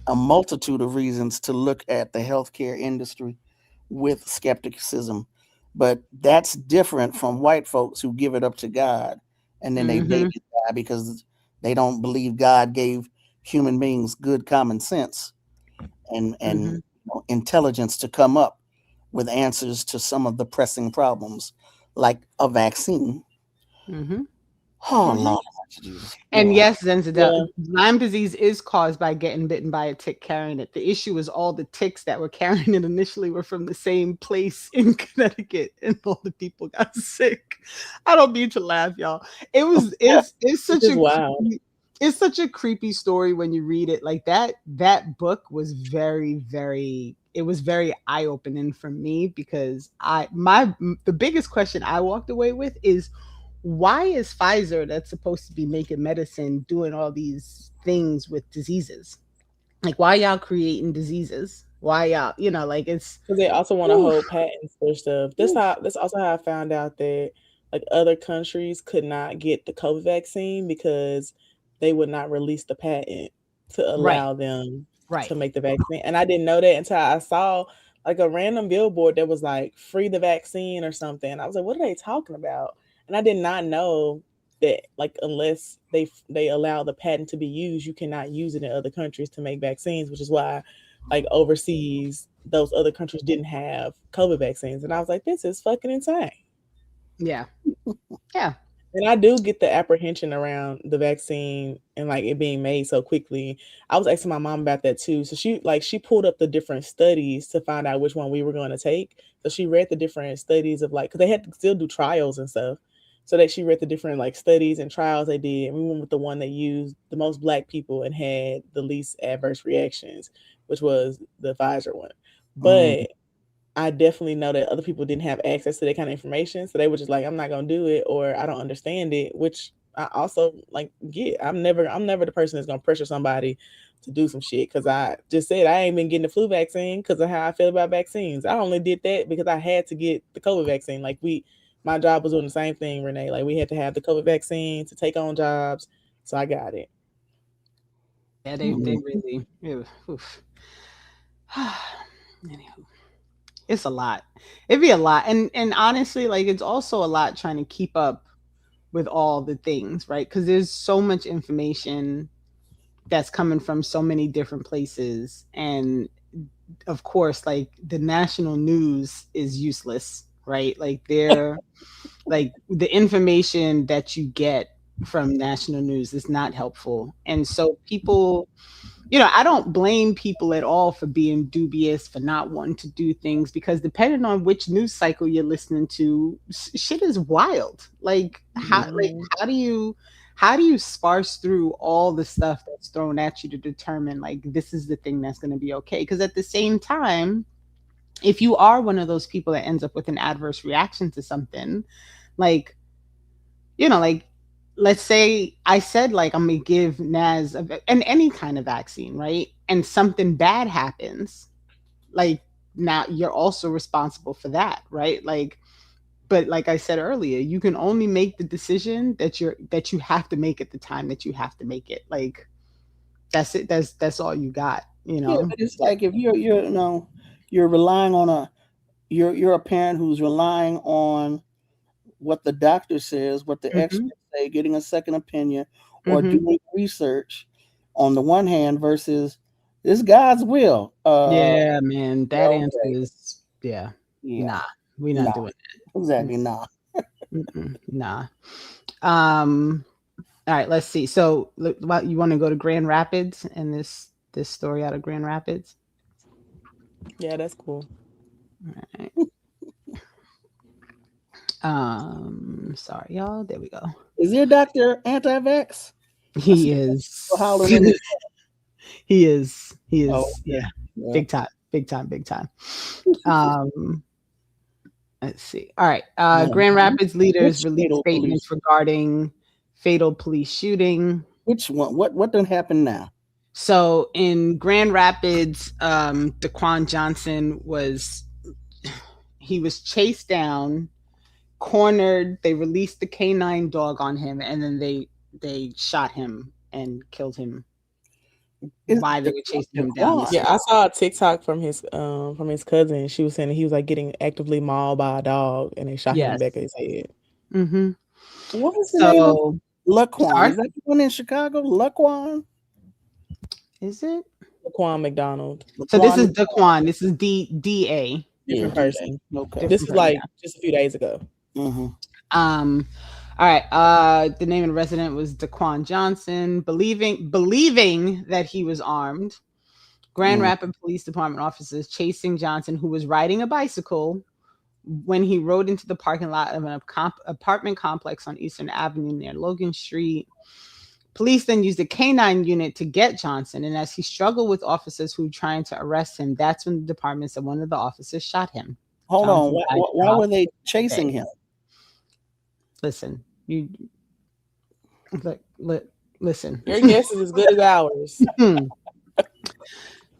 a multitude of reasons to look at the healthcare industry with skepticism, but that's different from white folks who give it up to God and then they baby die because they don't believe God gave human beings good common sense and intelligence to come up with answers to some of the pressing problems like a vaccine. Oh Lord, And yes, Yeah. Zenzadel, Lyme disease is caused by getting bitten by a tick carrying it. The issue is all the ticks that were carrying it initially were from the same place in Connecticut, and all the people got sick. I don't mean to laugh, y'all. It's such This is a wild. it's such a creepy story when you read it. Like that book was very, very, it was very eye-opening for me, because the biggest question I walked away with is, why is Pfizer, that's supposed to be making medicine, doing all these things with diseases? Like, why y'all creating diseases? Why y'all, like, it's because they also want to hold patents for stuff. That's also how I found out that like other countries could not get the COVID vaccine because they would not release the patent to allow them to make the vaccine. And I didn't know that until I saw like a random billboard that was like free the vaccine or something. I was like, what are they talking about? And I did not know that like unless they allow the patent to be used, you cannot use it in other countries to make vaccines, which is why like overseas those other countries didn't have COVID vaccines. And I was like, this is fucking insane. Yeah. And I do get the apprehension around the vaccine and like it being made so quickly. I was asking my mom about that too. So she pulled up the different studies to find out which one we were going to take. So she read the different studies of like, because they had to still do trials and stuff. So that she read the different like studies and trials they did. And we went with the one that used the most Black people and had the least adverse reactions, which was the Pfizer one. But I definitely know that other people didn't have access to that kind of information. So they were just like, I'm not going to do it, or I don't understand it, which I also like get. I'm never the person that's going to pressure somebody to do some shit. Cause I just said, I ain't been getting the flu vaccine because of how I feel about vaccines. I only did that because I had to get the COVID vaccine. Like my job was doing the same thing, Renee. Like we had to have the COVID vaccine to take on jobs. So I got it. Yeah, they really, oof. Anywho, it's a lot. It'd be a lot. And honestly, like, it's also a lot trying to keep up with all the things, right? Because there's so much information that's coming from so many different places. And of course, like, the national news is useless, right? Like, they're like, the information that you get from national news is not helpful. And so people, I don't blame people at all for being dubious, for not wanting to do things, because depending on which news cycle you're listening to, shit is wild. Like, how do you sparse through all the stuff that's thrown at you to determine like this is the thing that's going to be okay? Because at the same time, if you are one of those people that ends up with an adverse reaction to something, like, like, let's say I said, like, I'm going to give Naz and any kind of vaccine, right? And something bad happens. Like, now you're also responsible for that, right? Like, but like I said earlier, you can only make the decision that you have to make at the time that you have to make it. Like, that's it. That's all you got, Yeah, but it's like if you're relying on you're a parent who's relying on what the doctor says, what the experts say, getting a second opinion, or doing research on the one hand versus this God's will. Yeah, man, that answer is nah, we're not doing that. Exactly, nah. Nah. All right, let's see. So, you want to go to Grand Rapids and this story out of Grand Rapids? Yeah, that's cool. All right. Sorry, y'all. There we go. Is your doctor anti-vax? He is. He is. Oh, yeah. Big time. Let's see. All right. Grand Rapids leaders released statements regarding fatal police shooting. Which one? What done happen now? So in Grand Rapids, Daquan Johnson was chased down, cornered. They released the canine dog on him, and then they shot him and killed him. Why they were chasing him down? Yeah, I saw a TikTok from his cousin. She was saying he was like getting actively mauled by a dog, and they shot him in the back of his head. Mm-hmm. What is the name of Laquan? Is that the one in Chicago? Laquan? Is it? Laquan McDonald. So this is Daquan. This is Different person. Okay. This is like just a few days ago. All All right. The name of the resident was Daquan Johnson. Believing that he was armed, Grand Rapids Police Department officers chasing Johnson, who was riding a bicycle, when he rode into the parking lot of an apartment complex on Eastern Avenue near Logan Street. Police then used a canine unit to get Johnson, and as he struggled with officers who were trying to arrest him, that's when the department said one of the officers shot him. Hold Johnson on. Why were they chasing him? Listen, listen. Your guess is as good as ours.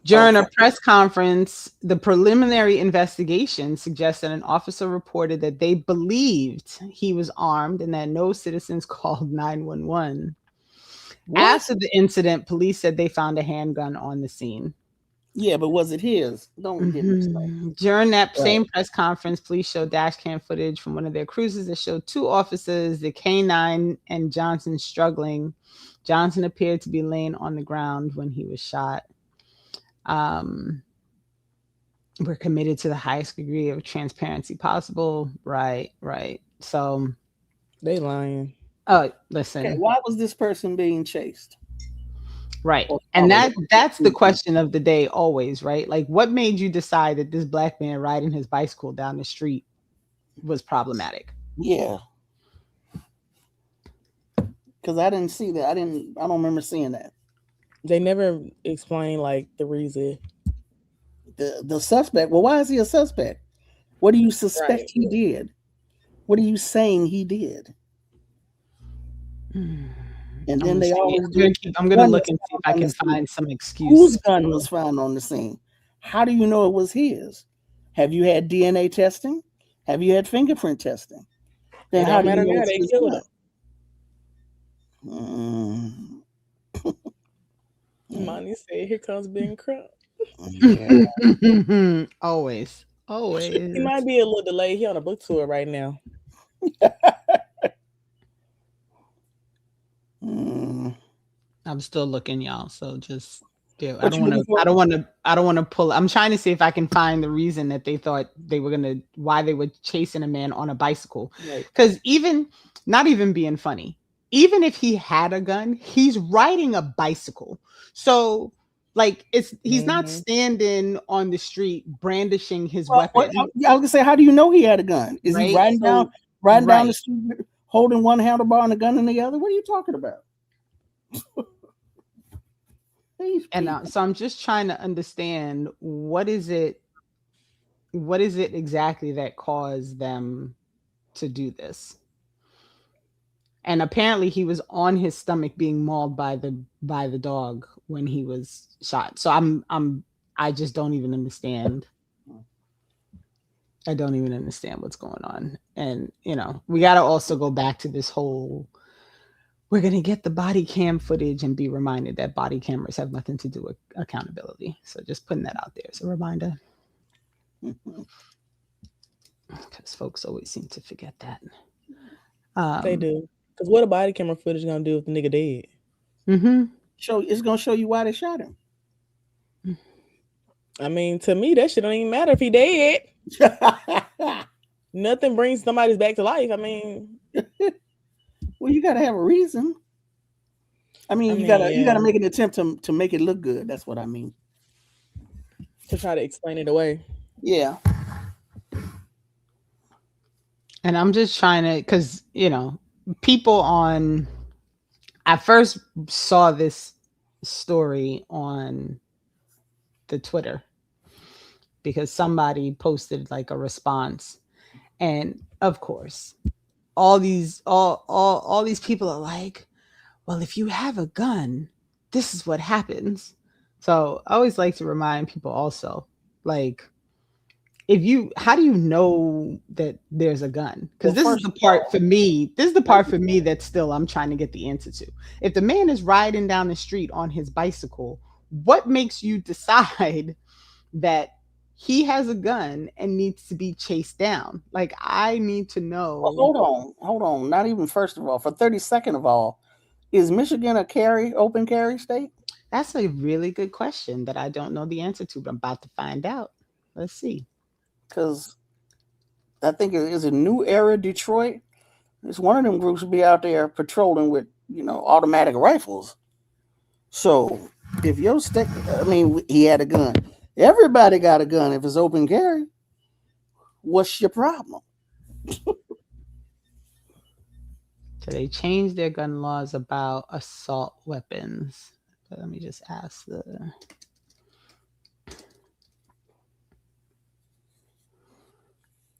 During a press conference, the preliminary investigation suggests that an officer reported that they believed he was armed and that no citizens called 911. After the incident, police said they found a handgun on the scene. Yeah, but was it his? Don't get me started. During that same press conference, police showed dash cam footage from one of their cruises that showed two officers, the K9 and Johnson, struggling. Johnson appeared to be laying on the ground when he was shot. We're committed to the highest degree of transparency possible. Right. So they lying. Oh, listen. Okay, why was this person being chased? Right. And that's the question of the day always, right? Like, what made you decide that this black man riding his bicycle down the street was problematic? Yeah. Because I didn't see that. I don't remember seeing that. They never explain like the reason. The suspect. Well, why is he a suspect? What do you suspect he did? What are you saying he did? And then they always I'm going to look and see if I can find some excuse. Whose gun was found on the scene? How do you know it was his? Have you had DNA testing? Have you had fingerprint testing? Then how do you know it's his gun? Monty said, "Here comes being crunk." Always. He might be a little delayed. He on a book tour right now. I'm still looking, y'all. So just I don't want to pull. I'm trying to see if I can find the reason that they thought why they were chasing a man on a bicycle. Because not even being funny, even if he had a gun, he's riding a bicycle. So like he's not standing on the street brandishing his weapon. I was gonna say, how do you know he had a gun? Is he riding down the street holding one handlebar and a gun in the other? What are you talking about? And so I'm just trying to understand what is it exactly that caused them to do this. And apparently he was on his stomach being mauled by the dog when he was shot. So I just don't even understand. I don't even understand what's going on. And we got to also go back to this whole, we're going to get the body cam footage and be reminded that body cameras have nothing to do with accountability. So just putting that out there as a reminder. Because folks always seem to forget that. They do. Because what a body camera footage going to do if the nigga dead? It's going to show you why they shot him. I mean, to me, that shit don't even matter if he dead. Nothing brings somebody back to life. I mean... Well, you got to have a reason. I mean, you got to make an attempt to make it look good. That's what I mean. To try to explain it away. Yeah. And I'm just trying to, because, people I first saw this story on the Twitter because somebody posted like a response. And of course, all these people are like, well, if you have a gun, this is what happens. So I always like to remind people also, like, how do you know that there's a gun? Because this is the part for me that still I'm trying to get the answer to. If the man is riding down the street on his bicycle, what makes you decide that he has a gun and needs to be chased down? Like, I need to know. Well, hold on. Not even first of all. For 32nd of all, is Michigan a open carry state? That's a really good question that I don't know the answer to, but I'm about to find out. Let's see. Because I think it is a New Era, Detroit. It's one of them groups be out there patrolling with, automatic rifles. So if your stick, he had a gun. Everybody got a gun if it's open carry. What's your problem? So they changed their gun laws about assault weapons. But let me just ask the.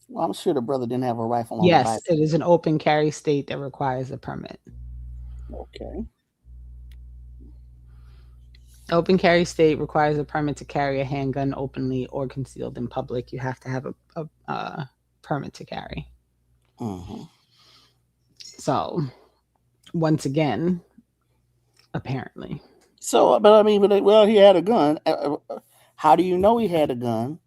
Well, I'm sure the brother didn't have a rifle on the Yes, bike. it is an open carry state that requires a permit. Okay. Open carry state requires a permit to carry a handgun openly or concealed in public. You have to have a permit to carry. Mm-hmm. So, once again, apparently. So, but he had a gun. How do you know he had a gun?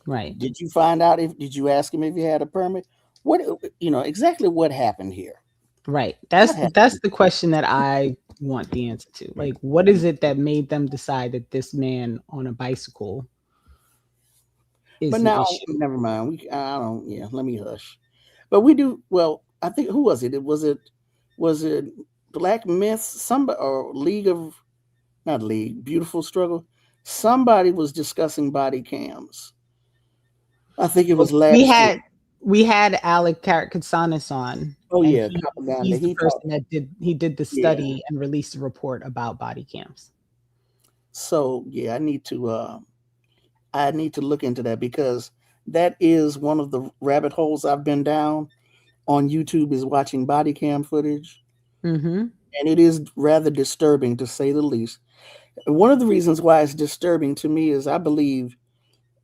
Right. Did you find out did you ask him if he had a permit? What, exactly what happened here? Right. That's the question that I want the answer to. Like, what is it that made them decide that this man on a bicycle is But an now, issue? never mind. Let me hush. But we do, well, I think, who was it? Was it Black Myth, somebody, or not League, Beautiful Struggle? Somebody was discussing body cams. I think it was last year. We had Alec Karakatsanis on. Oh yeah, he's the person that did the study and released a report about body cams. So yeah, I need to look into that, because that is one of the rabbit holes I've been down on YouTube, is watching body cam footage. Mm-hmm. And it is rather disturbing, to say the least. One of the reasons why it's disturbing to me is I believe,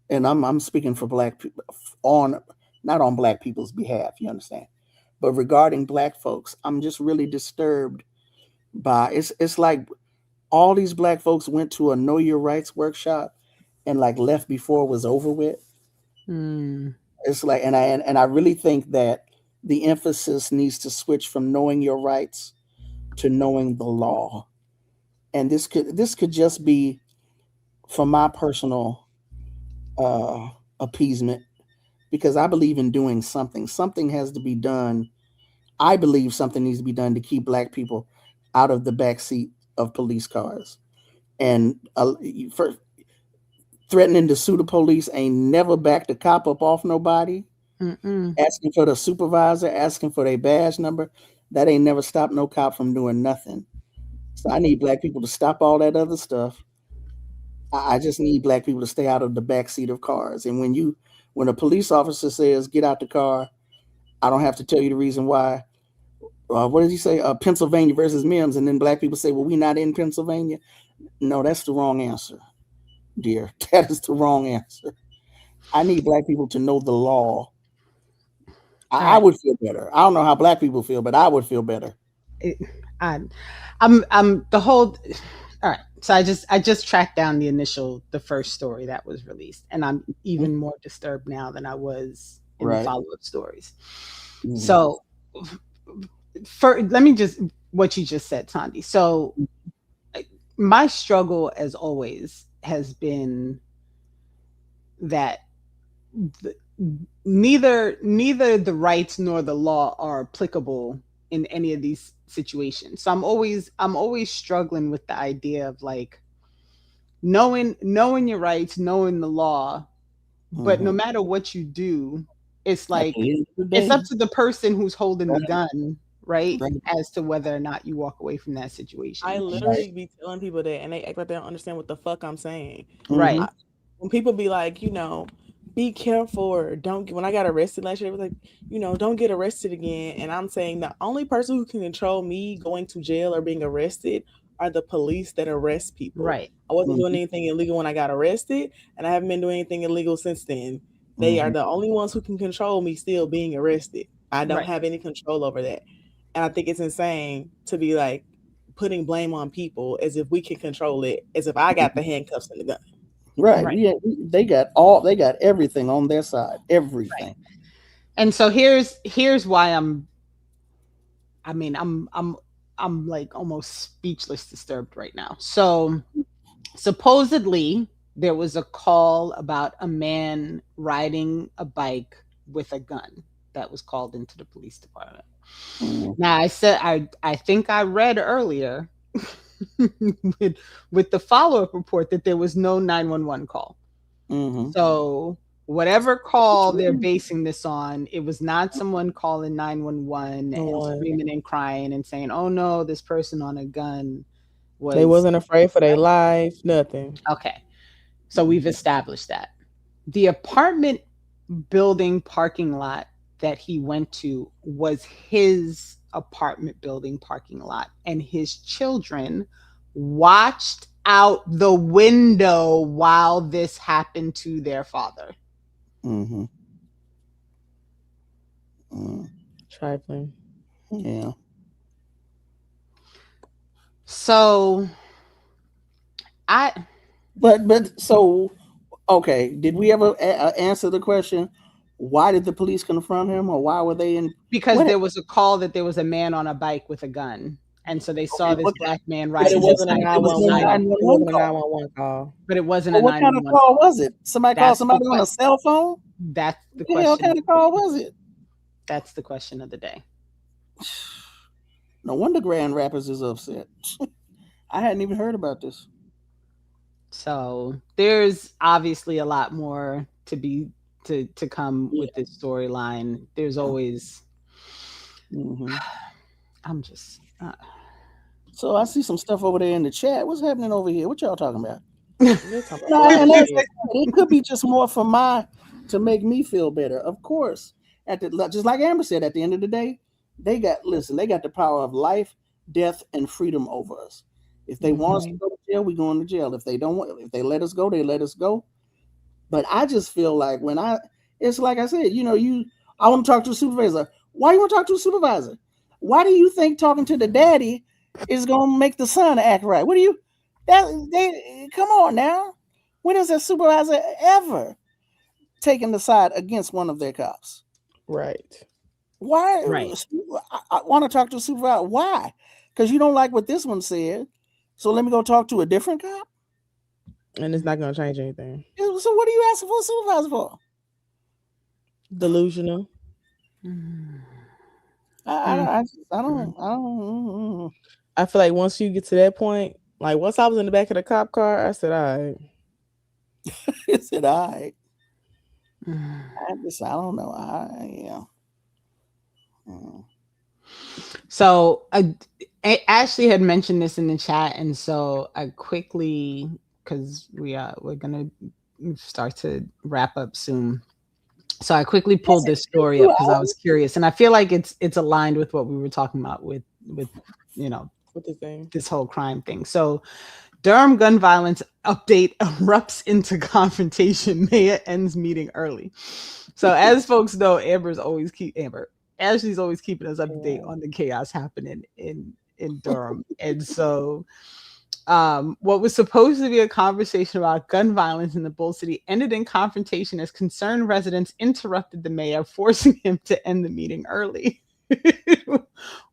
and I'm speaking for Black people, not on Black people's behalf, you understand, but regarding Black folks, I'm just really disturbed by it's like all these Black folks went to a Know Your Rights workshop and like left before it was over with. It's like, and I really think that the emphasis needs to switch from knowing your rights to knowing the law. And this could just be for my personal appeasement, because I believe in doing something. Something has to be done. I believe something needs to be done to keep Black people out of the backseat of police cars. And for threatening to sue the police ain't never backed a cop up off nobody. Asking for the supervisor, asking for their badge number, that ain't never stopped no cop from doing nothing. So I need Black people to stop all that other stuff. I just need Black people to stay out of the backseat of cars. And when a police officer says, get out the car, I don't have to tell you the reason why. What did he say? Pennsylvania versus Mims. And then Black people say, well, we're not in Pennsylvania. No, that's the wrong answer, dear. That is the wrong answer. I need Black people to know the law. I would feel better. I don't know how Black people feel, but I would feel better. I'm the whole. All right. So I just tracked down the first story that was released, and I'm even more disturbed now than I was in the follow-up stories. Mm-hmm. So let me just, what you just said, Sandy. So my struggle, as always, has been that neither the rights nor the law are applicable in any of these situations. So I'm always struggling with the idea of like knowing your rights, knowing the law, but no matter what you do, it's like it's up to the person who's holding the gun, right? As to whether or not you walk away from that situation. I literally be telling people that, and they act like they don't understand what the fuck I'm saying. Right. When people be like, be careful, or when I got arrested last year, it was like, don't get arrested again. And I'm saying the only person who can control me going to jail or being arrested are the police that arrest people. Right. I wasn't doing anything illegal when I got arrested, and I haven't been doing anything illegal since then. They are the only ones who can control me still being arrested. I don't have any control over that. And I think it's insane to be like putting blame on people as if we can control it, as if I got the handcuffs and the gun. Right. Yeah, they got everything on their side. Everything. Right. And so here's why I'm like almost speechless, disturbed right now. So supposedly there was a call about a man riding a bike with a gun that was called into the police department. Now I said I think I read earlier with the follow-up report that there was no 911 call. So whatever call they're basing this on, it was not someone calling 911 and screaming and crying and saying, "Oh no, this person on a gun was." They wasn't afraid for their life, nothing. Okay, so we've established that. The apartment building parking lot that he went to was his apartment building parking lot, and his children watched out the window while this happened to their father. Trifling. Yeah. So But so okay, did we ever answer the question? Why did the police confront him, or why were they in? Because there was a call that there was a man on a bike with a gun, and so they saw this black man But riding. it wasn't a It was 911 call. But it wasn't a what kind of 911 call was it? Somebody called That's the somebody on a cell phone? That's the What the hell question. kind of call was it? That's the question of the day. No wonder Grand Rapids is upset. I hadn't even heard about this. So there's obviously a lot more to come with this storyline. There's always I'm just So I see some stuff over there in the chat. What's happening over here? What y'all talking about? It could be just more to make me feel better. Of course, just like Amber said, at the end of the day, they got the power of life, death, and freedom over us. If they want us to go to jail, we go into jail. If they don't want, if they let us go, they let us go. But I just feel like it's like I said, I want to talk to a supervisor. Why you want to talk to a supervisor? Why do you think talking to the daddy is gonna make the son act right? Come on now. When has a supervisor ever taken the side against one of their cops? Right. Why? Right. I want to talk to a supervisor. Why? Because you don't like what this one said. So let me go talk to a different cop. And it's not going to change anything. So what are you asking for a supervisor for? Delusional. I don't. I feel like once you get to that point, like once I was in the back of the cop car, I said, all right. I said, all right. I don't know. So Ashley had mentioned this in the chat, and so I quickly, because we're gonna start to wrap up soon. So I quickly pulled this story up because I was curious, and I feel like it's aligned with what we were talking about with with the thing, this whole crime thing. So Durham gun violence update erupts into confrontation. Mayor ends meeting early. So as folks know, Ashley's always keeping us up to date on the chaos happening in Durham. And so what was supposed to be a conversation about gun violence in the Bull City ended in confrontation as concerned residents interrupted the mayor, forcing him to end the meeting early.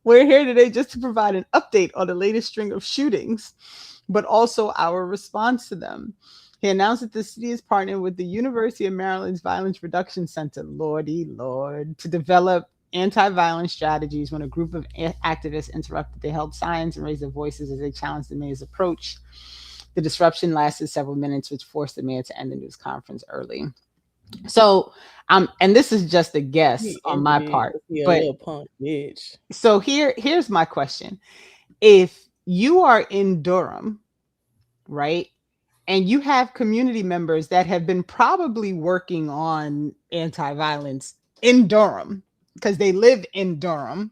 We're here today just to provide an update on the latest string of shootings, but also our response to them. He announced that the city is partnering with the University of Maryland's Violence Reduction Center, Lordy Lord, to develop anti-violence strategies. When a group of activists interrupted, they held signs and raised their voices as they challenged the mayor's approach. The disruption lasted several minutes, which forced the mayor to end the news conference early. So, and this is just a guess on my part, but little punk bitch. So here's my question: if you are in Durham, right, and you have community members that have been probably working on anti-violence in Durham because they live in Durham,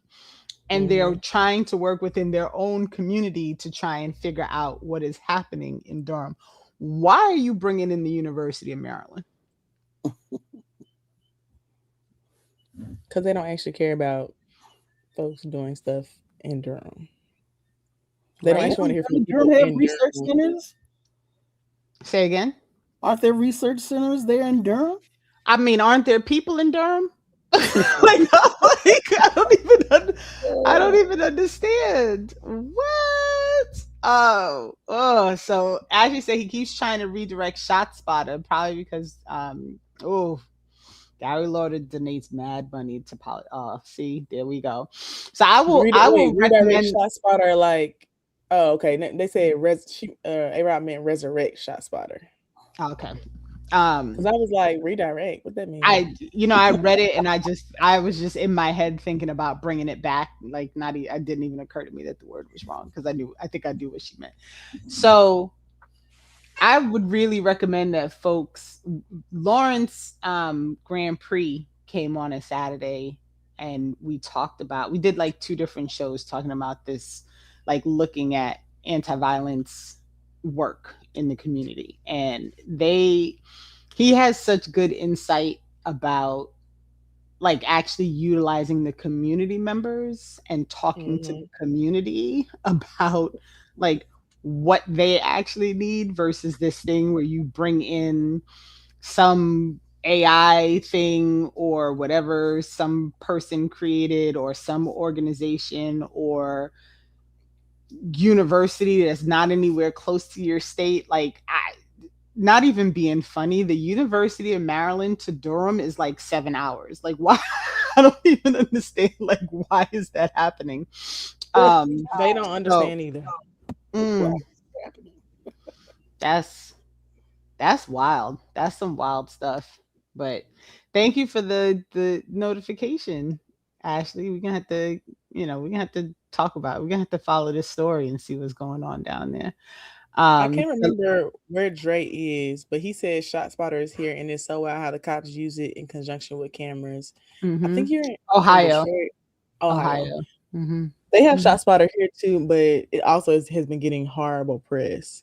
and they're trying to work within their own community to try and figure out what is happening in Durham, why are you bringing in the University of Maryland? Because they don't actually care about folks doing stuff in Durham. They don't actually want to hear from the people in research Durham. centers. Say again? Aren't there research centers there in Durham? I mean, aren't there people in Durham? I don't even understand. What? Oh, so as you say, he keeps trying to redirect ShotSpotter, probably because Gary Lauder donates mad money to see, there we go. So I will redirect recommend ShotSpotter. Like, oh, okay. They say A-Rod meant resurrect ShotSpotter. Okay. Because I was like, redirect. What that mean? I read it and I was just in my head thinking about bringing it back. Like, it didn't even occur to me that the word was wrong because I think I knew what she meant. So I would really recommend that folks. Lawrence Grand Prix came on a Saturday, and we did like 2 different shows talking about this, like looking at anti-violence work in the community, and he has such good insight about like actually utilizing the community members and talking to the community about like what they actually need versus this thing where you bring in some AI thing or whatever some person created or some organization or university that's not anywhere close to your state. Like, not even being funny, the University of Maryland to Durham is like 7 hours. Like, why? I don't even understand. Like, why is that happening? They don't understand either. That's wild. That's some wild stuff. But thank you for the notification, Ashley. We're gonna have to talk about it. We're gonna have to follow this story and see what's going on down there. I can't remember where Dre is, but he said ShotSpotter is here, and it's so wild how the cops use it in conjunction with cameras. I think you're in Ohio. Ohio. Mm-hmm. They have ShotSpotter here too, but it also has been getting horrible press.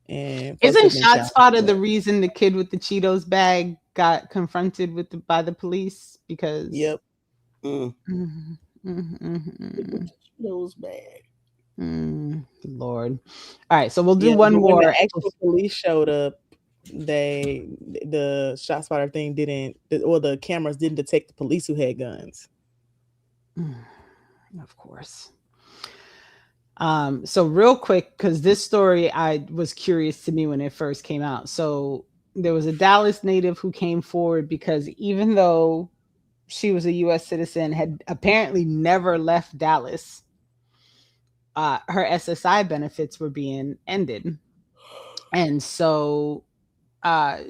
And isn't ShotSpotter the reason the kid with the Cheetos bag got confronted by the police? Because Cheetos bag. Lord. All right, so we'll do one more. When the actual police showed up, the ShotSpotter thing the cameras didn't detect the police who had guns. Of course. So real quick, because this story was curious to me when it first came out. So there was a Dallas native who came forward because even though she was a U.S. citizen, had apparently never left Dallas, her SSI benefits were being ended. And so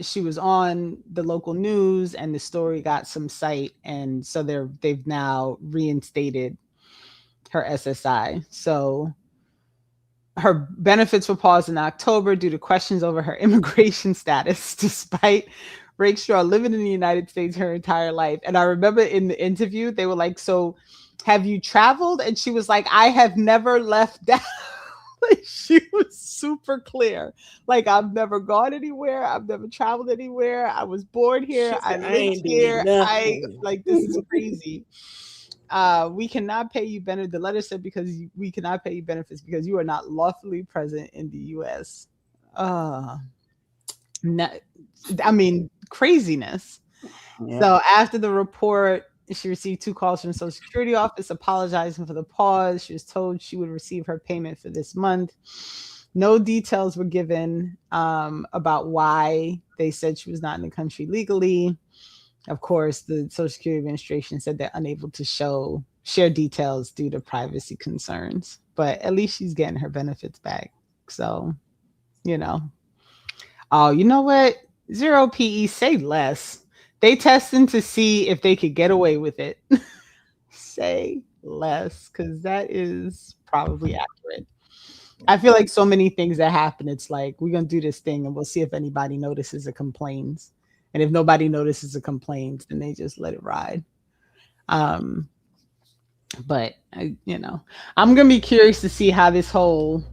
she was on the local news and the story got some sight. And so they've now reinstated her SSI. So her benefits were paused in October due to questions over her immigration status, despite Rakestraw living in the United States her entire life. And I remember in the interview, they were like, so have you traveled? And she was like, I have never left Dallas. Like, she was super clear. Like, I've never gone anywhere. I've never traveled anywhere. I was born here. I lived here. This is crazy. We cannot pay you benefits. The letter said we cannot pay you benefits because you are not lawfully present in the U.S. Craziness. Yeah. So after the report, she received 2 calls from the Social Security office apologizing for the pause. She was told she would receive her payment for this month. No details were given about why they said she was not in the country legally. Of course, the Social Security Administration said they're unable to share details due to privacy concerns. But at least she's getting her benefits back. So, Oh, you know what? Zero PE, say less. They testing to see if they could get away with it. Say less, because that is probably accurate. I feel like so many things that happen, it's like, we're going to do this thing and we'll see if anybody notices or complains. And if nobody notices or complains, then they just let it ride. But, I'm going to be curious to see how this whole,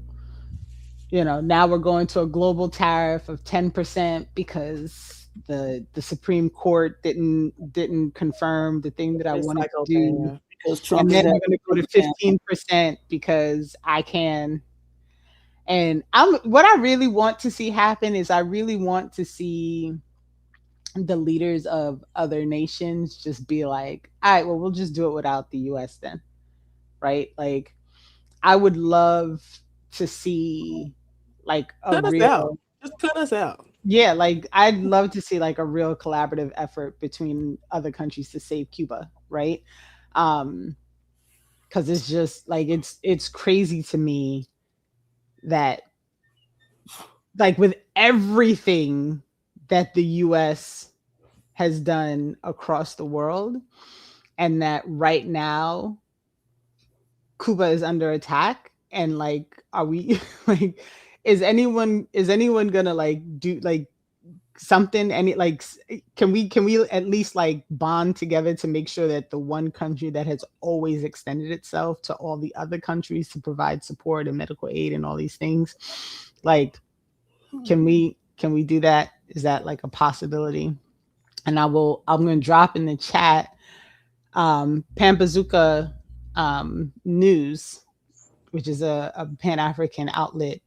now we're going to a global tariff of 10% because the Supreme Court didn't confirm the thing that I wanted to do. And then we're going to go to 15% because I can. And what I really want to see happen is I really want to see the leaders of other nations just be like, all right, well, we'll just do it without the US then. Right? Like, I would love to see like cut us out. Just cut us out. Yeah, like I'd love to see like a real collaborative effort between other countries to save Cuba, right? Um, because it's just like it's crazy to me that like with everything that the US has done across the world, and that right now Cuba is under attack, and like are we like is anyone gonna like do like something, any like can we at least like bond together to make sure that the one country that has always extended itself to all the other countries to provide support and medical aid and all these things, like can we do that? Is that like a possibility? And I'm going to drop in the chat Pambazuka News, which is a Pan-African outlet,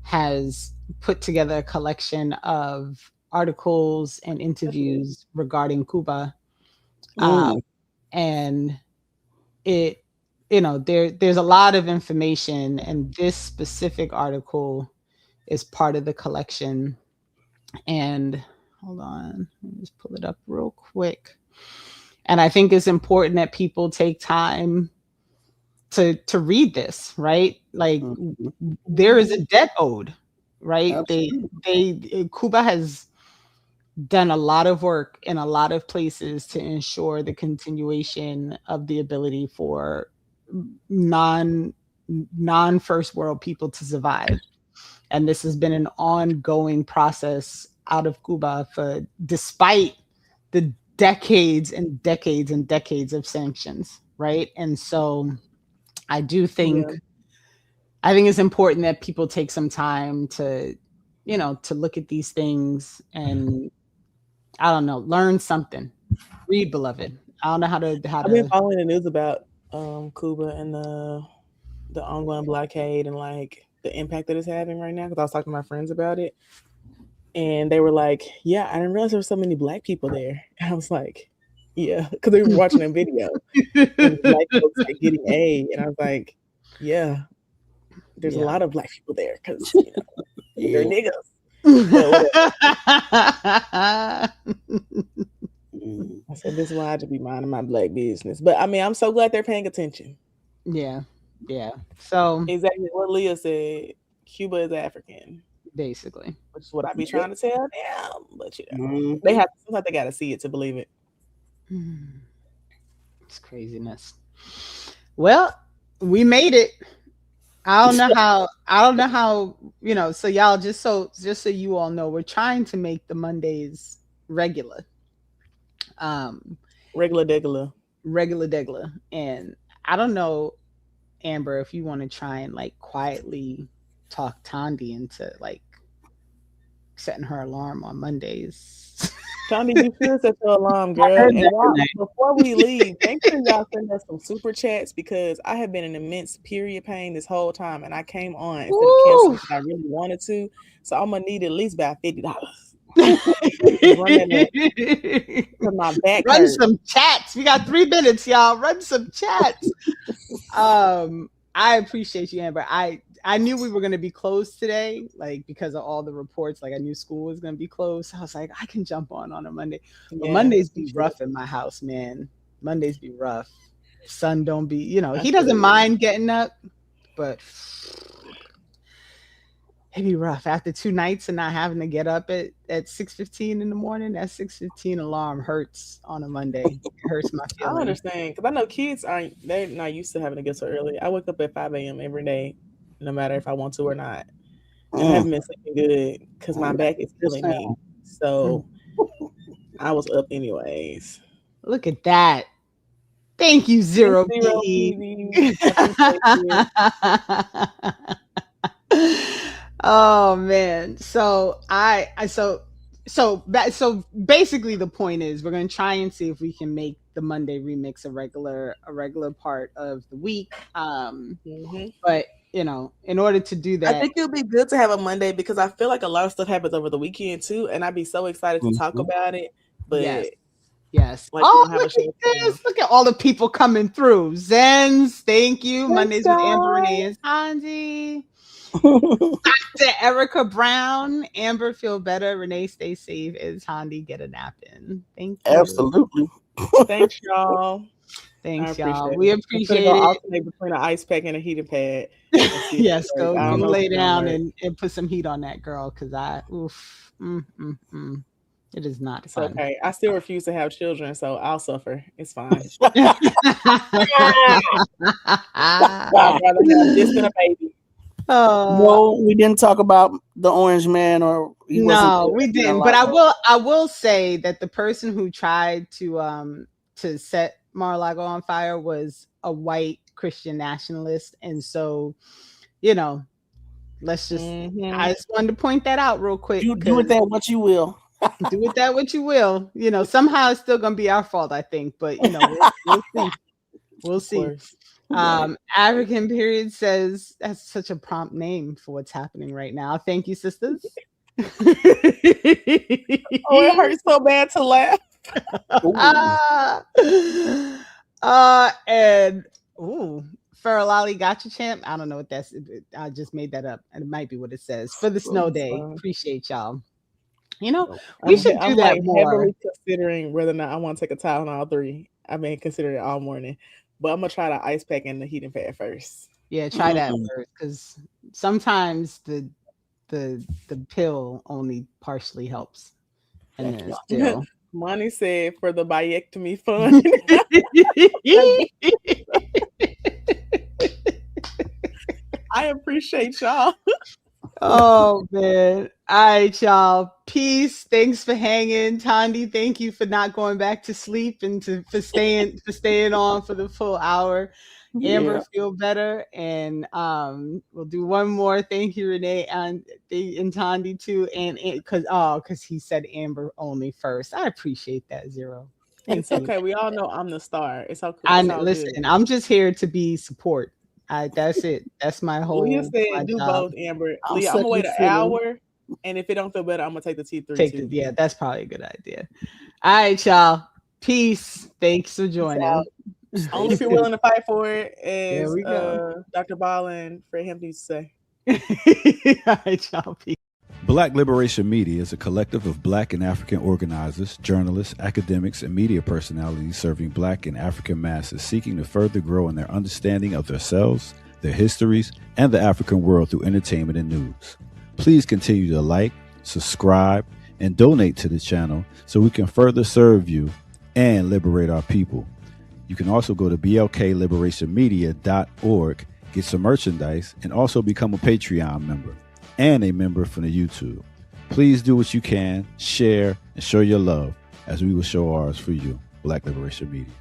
has put together a collection of articles and interviews regarding Cuba. And it, there's a lot of information, and this specific article is part of the collection. And hold on, let me just pull it up real quick. And I think it's important that people take time to read this, right? Like there is a debt owed, right? Cuba has done a lot of work in a lot of places to ensure the continuation of the ability for non first world people to survive. And this has been an ongoing process out of Cuba despite the decades and decades and decades of sanctions, right? And so I do think I think it's important that people take some time to look at these things and I don't know, learn something. Read, beloved. I don't know how to I've been following the news about Cuba and the ongoing blockade and like the impact that it's having right now, because I was talking to my friends about it. And they were like, yeah, I didn't realize there were so many Black people there. And I was like, yeah, because they were watching a video and Black folks like getting aid. And I was like, yeah, there's a lot of Black people there because they're niggas. I said, this is why I have to be minding my Black business. But I mean, I'm so glad they're paying attention. Yeah. So exactly what Leah said, Cuba is African. Basically. Which is what I be trying to tell them. But they have sometimes they gotta see it to believe it. It's craziness. Well, we made it. I don't know how, so y'all just so you all know, we're trying to make the Mondays regular. Regular degular. And I don't know, Amber, if you want to try and like quietly talk Tandi into like setting her alarm on Mondays. Tandi, you should set your alarm, girl. And before we leave, make sure y'all send us some super chats, because I have been in immense period pain this whole time, and I came on instead of canceling because I really wanted to. So I'm gonna need at least about $50. My back Run hurts. some chats. We got 3 minutes, y'all. Run some chats. I appreciate you, Amber. I knew we were going to be closed today, like because of all the reports. Like I knew school was going to be closed. So I was like, I can jump on a Monday. But Mondays be rough in my house, man. Mondays be rough. Son don't be, he doesn't mind getting up, but it'd be rough after 2 nights and not having to get up at 6:15 in the morning. That 6:15 alarm hurts on a Monday. It hurts my feelings. I understand, because I know kids they're not used to having to get so early. I wake up at 5 a.m. every day, no matter if I want to or not. And I haven't been sleeping good because my back is killing me. So I was up anyways. Look at that. Thank you, Zero PE. Oh man. So so basically the point is we're going to try and see if we can make the Monday remix a regular part of the week. But in order to do that, I think it'll be good to have a Monday, because I feel like a lot of stuff happens over the weekend too, and I'd be so excited to talk about it. But yes. Like, look at this! Look at all the people coming through. Zens, thank you. Mondays with Amber, Renee, and Tandi. To Erica Brown, Amber, feel better. Renee, stay safe. And Tondi, get a nap in. Thank you. Absolutely. Thanks, y'all. Thanks, I y'all. appreciate We it. appreciate I'm gonna it. go alternate between an ice pack and a heating pad. And see if Yes, it works. go I don't know if lay it's gonna down work. and put some heat on that girl, because it is not It's fun. okay. I still refuse to have children, so I'll suffer. It's fine. I'd rather have this than a baby. No, we didn't talk about the Orange Man, or he wasn't No, there. we didn't. But I will say that the person who tried to set Mar-a-Lago on fire was a white Christian nationalist, and so let's just. I just wanted to point that out real quick. Do with that what you will. Do with that what you will. Somehow it's still gonna be our fault, I think. But we'll see. We'll see. African Period says that's such a prompt name for what's happening right now. Thank you, sisters. Oh, it hurts so bad to laugh. And Farrell Gotcha Champ. I don't know what that's. I just made that up, and it might be what it says for the snow day. Appreciate y'all. We should do that more. Heavily considering whether or not I want to take a Tylenol 3. I've been considering it all morning, but I'm gonna try the ice pack and the heating pad first. Yeah, try that first, because sometimes the pill only partially helps. And then still, Money said for the biectomy fund. I appreciate y'all. Oh man. All right, y'all. Peace. Thanks for hanging. Tondi, thank you for not going back to sleep and for staying on for the full hour. Amber, feel better. And we'll do one more. Thank you, Renee, and Tondi too. And because he said Amber only first. I appreciate that, Zero. It's okay. We all know I'm the star. It's okay. Listen, I'm just here to be support. That's it. That's my whole. Leah said do both, Amber. Leah, I'm gonna wait an hour, and if it don't feel better, I'm gonna take the T3 too. Yeah, that's probably a good idea. All right, y'all. Peace. Thanks for joining. Only if you're willing to fight for it, as Dr. Ball and Fred Hampton used to say. All right, y'all. Peace. Black Liberation Media is a collective of Black and African organizers, journalists, academics, and media personalities serving Black and African masses seeking to further grow in their understanding of themselves, their histories, and the African world through entertainment and news. Please continue to like, subscribe, and donate to the channel so we can further serve you and liberate our people. You can also go to blkliberationmedia.org, get some merchandise, and also become a Patreon member and a member from the YouTube. Please do what you can, share, and show your love as we will show ours for you. Black Liberation Media.